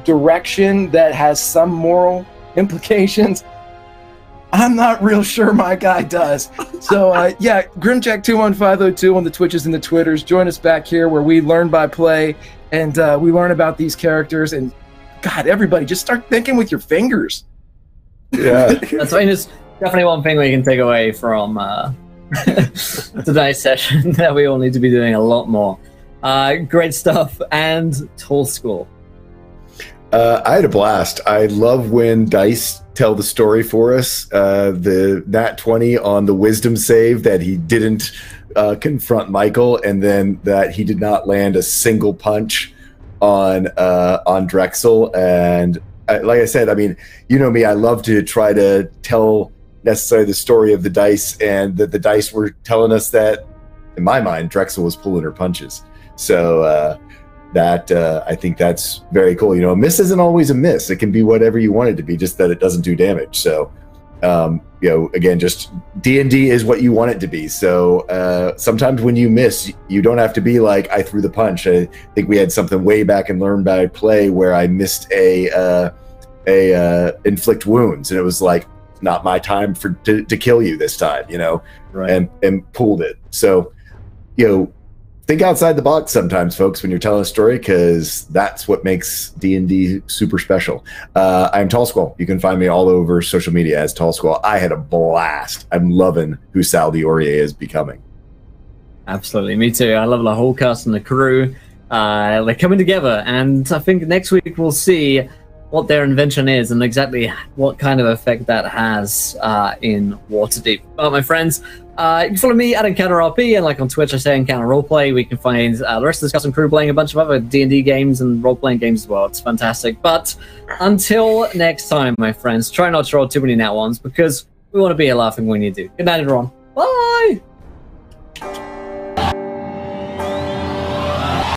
direction that has some moral implications. I'm not real sure my guy does. So, yeah, Grimjack21502 on the Twitches and the Twitters. Join us back here where we learn by play and we learn about these characters. And, God, everybody, just start thinking with your fingers. Yeah. That's definitely one thing we can take away from today's session that we all need to be doing a lot more. Great stuff. And Tall School. I had a blast. I love when dice tell the story for us. The nat 20 on the wisdom save that he didn't confront Michael, and then that he did not land a single punch on Drexel. And like I said, I mean, you know me, I love to try to tell necessarily the story of the dice, and that the dice were telling us that, in my mind, Drexel was pulling her punches. So I think that's very cool. You know, a miss isn't always a miss. It can be whatever you want it to be, just that it doesn't do damage. So, you know, again, just D&D is what you want it to be. So sometimes when you miss, you don't have to be like, I threw the punch. I think we had something way back in Learn by Play where I missed a inflict wounds, and it was like, not my time to kill you this time, you know, right. and pulled it. So, you know, think outside the box sometimes, folks, when you're telling a story, because that's what makes D&D super special. I'm Tall Squall. You can find me all over social media as Tall Squall. I had a blast. I'm loving who Sal Diorier is becoming. Absolutely, me too. I love the whole cast and the crew. They're coming together, and I think next week we'll see what their invention is and exactly what kind of effect that has in Waterdeep. Well, my friends, you can follow me at EncounterRP, and like on Twitch I say Encounter Roleplay. We can find the rest of the custom crew playing a bunch of other D&D games and role-playing games as well. It's fantastic. But until next time, my friends, try not to roll too many nat ones, because we want to be here laughing when you do. Good night, everyone. Bye!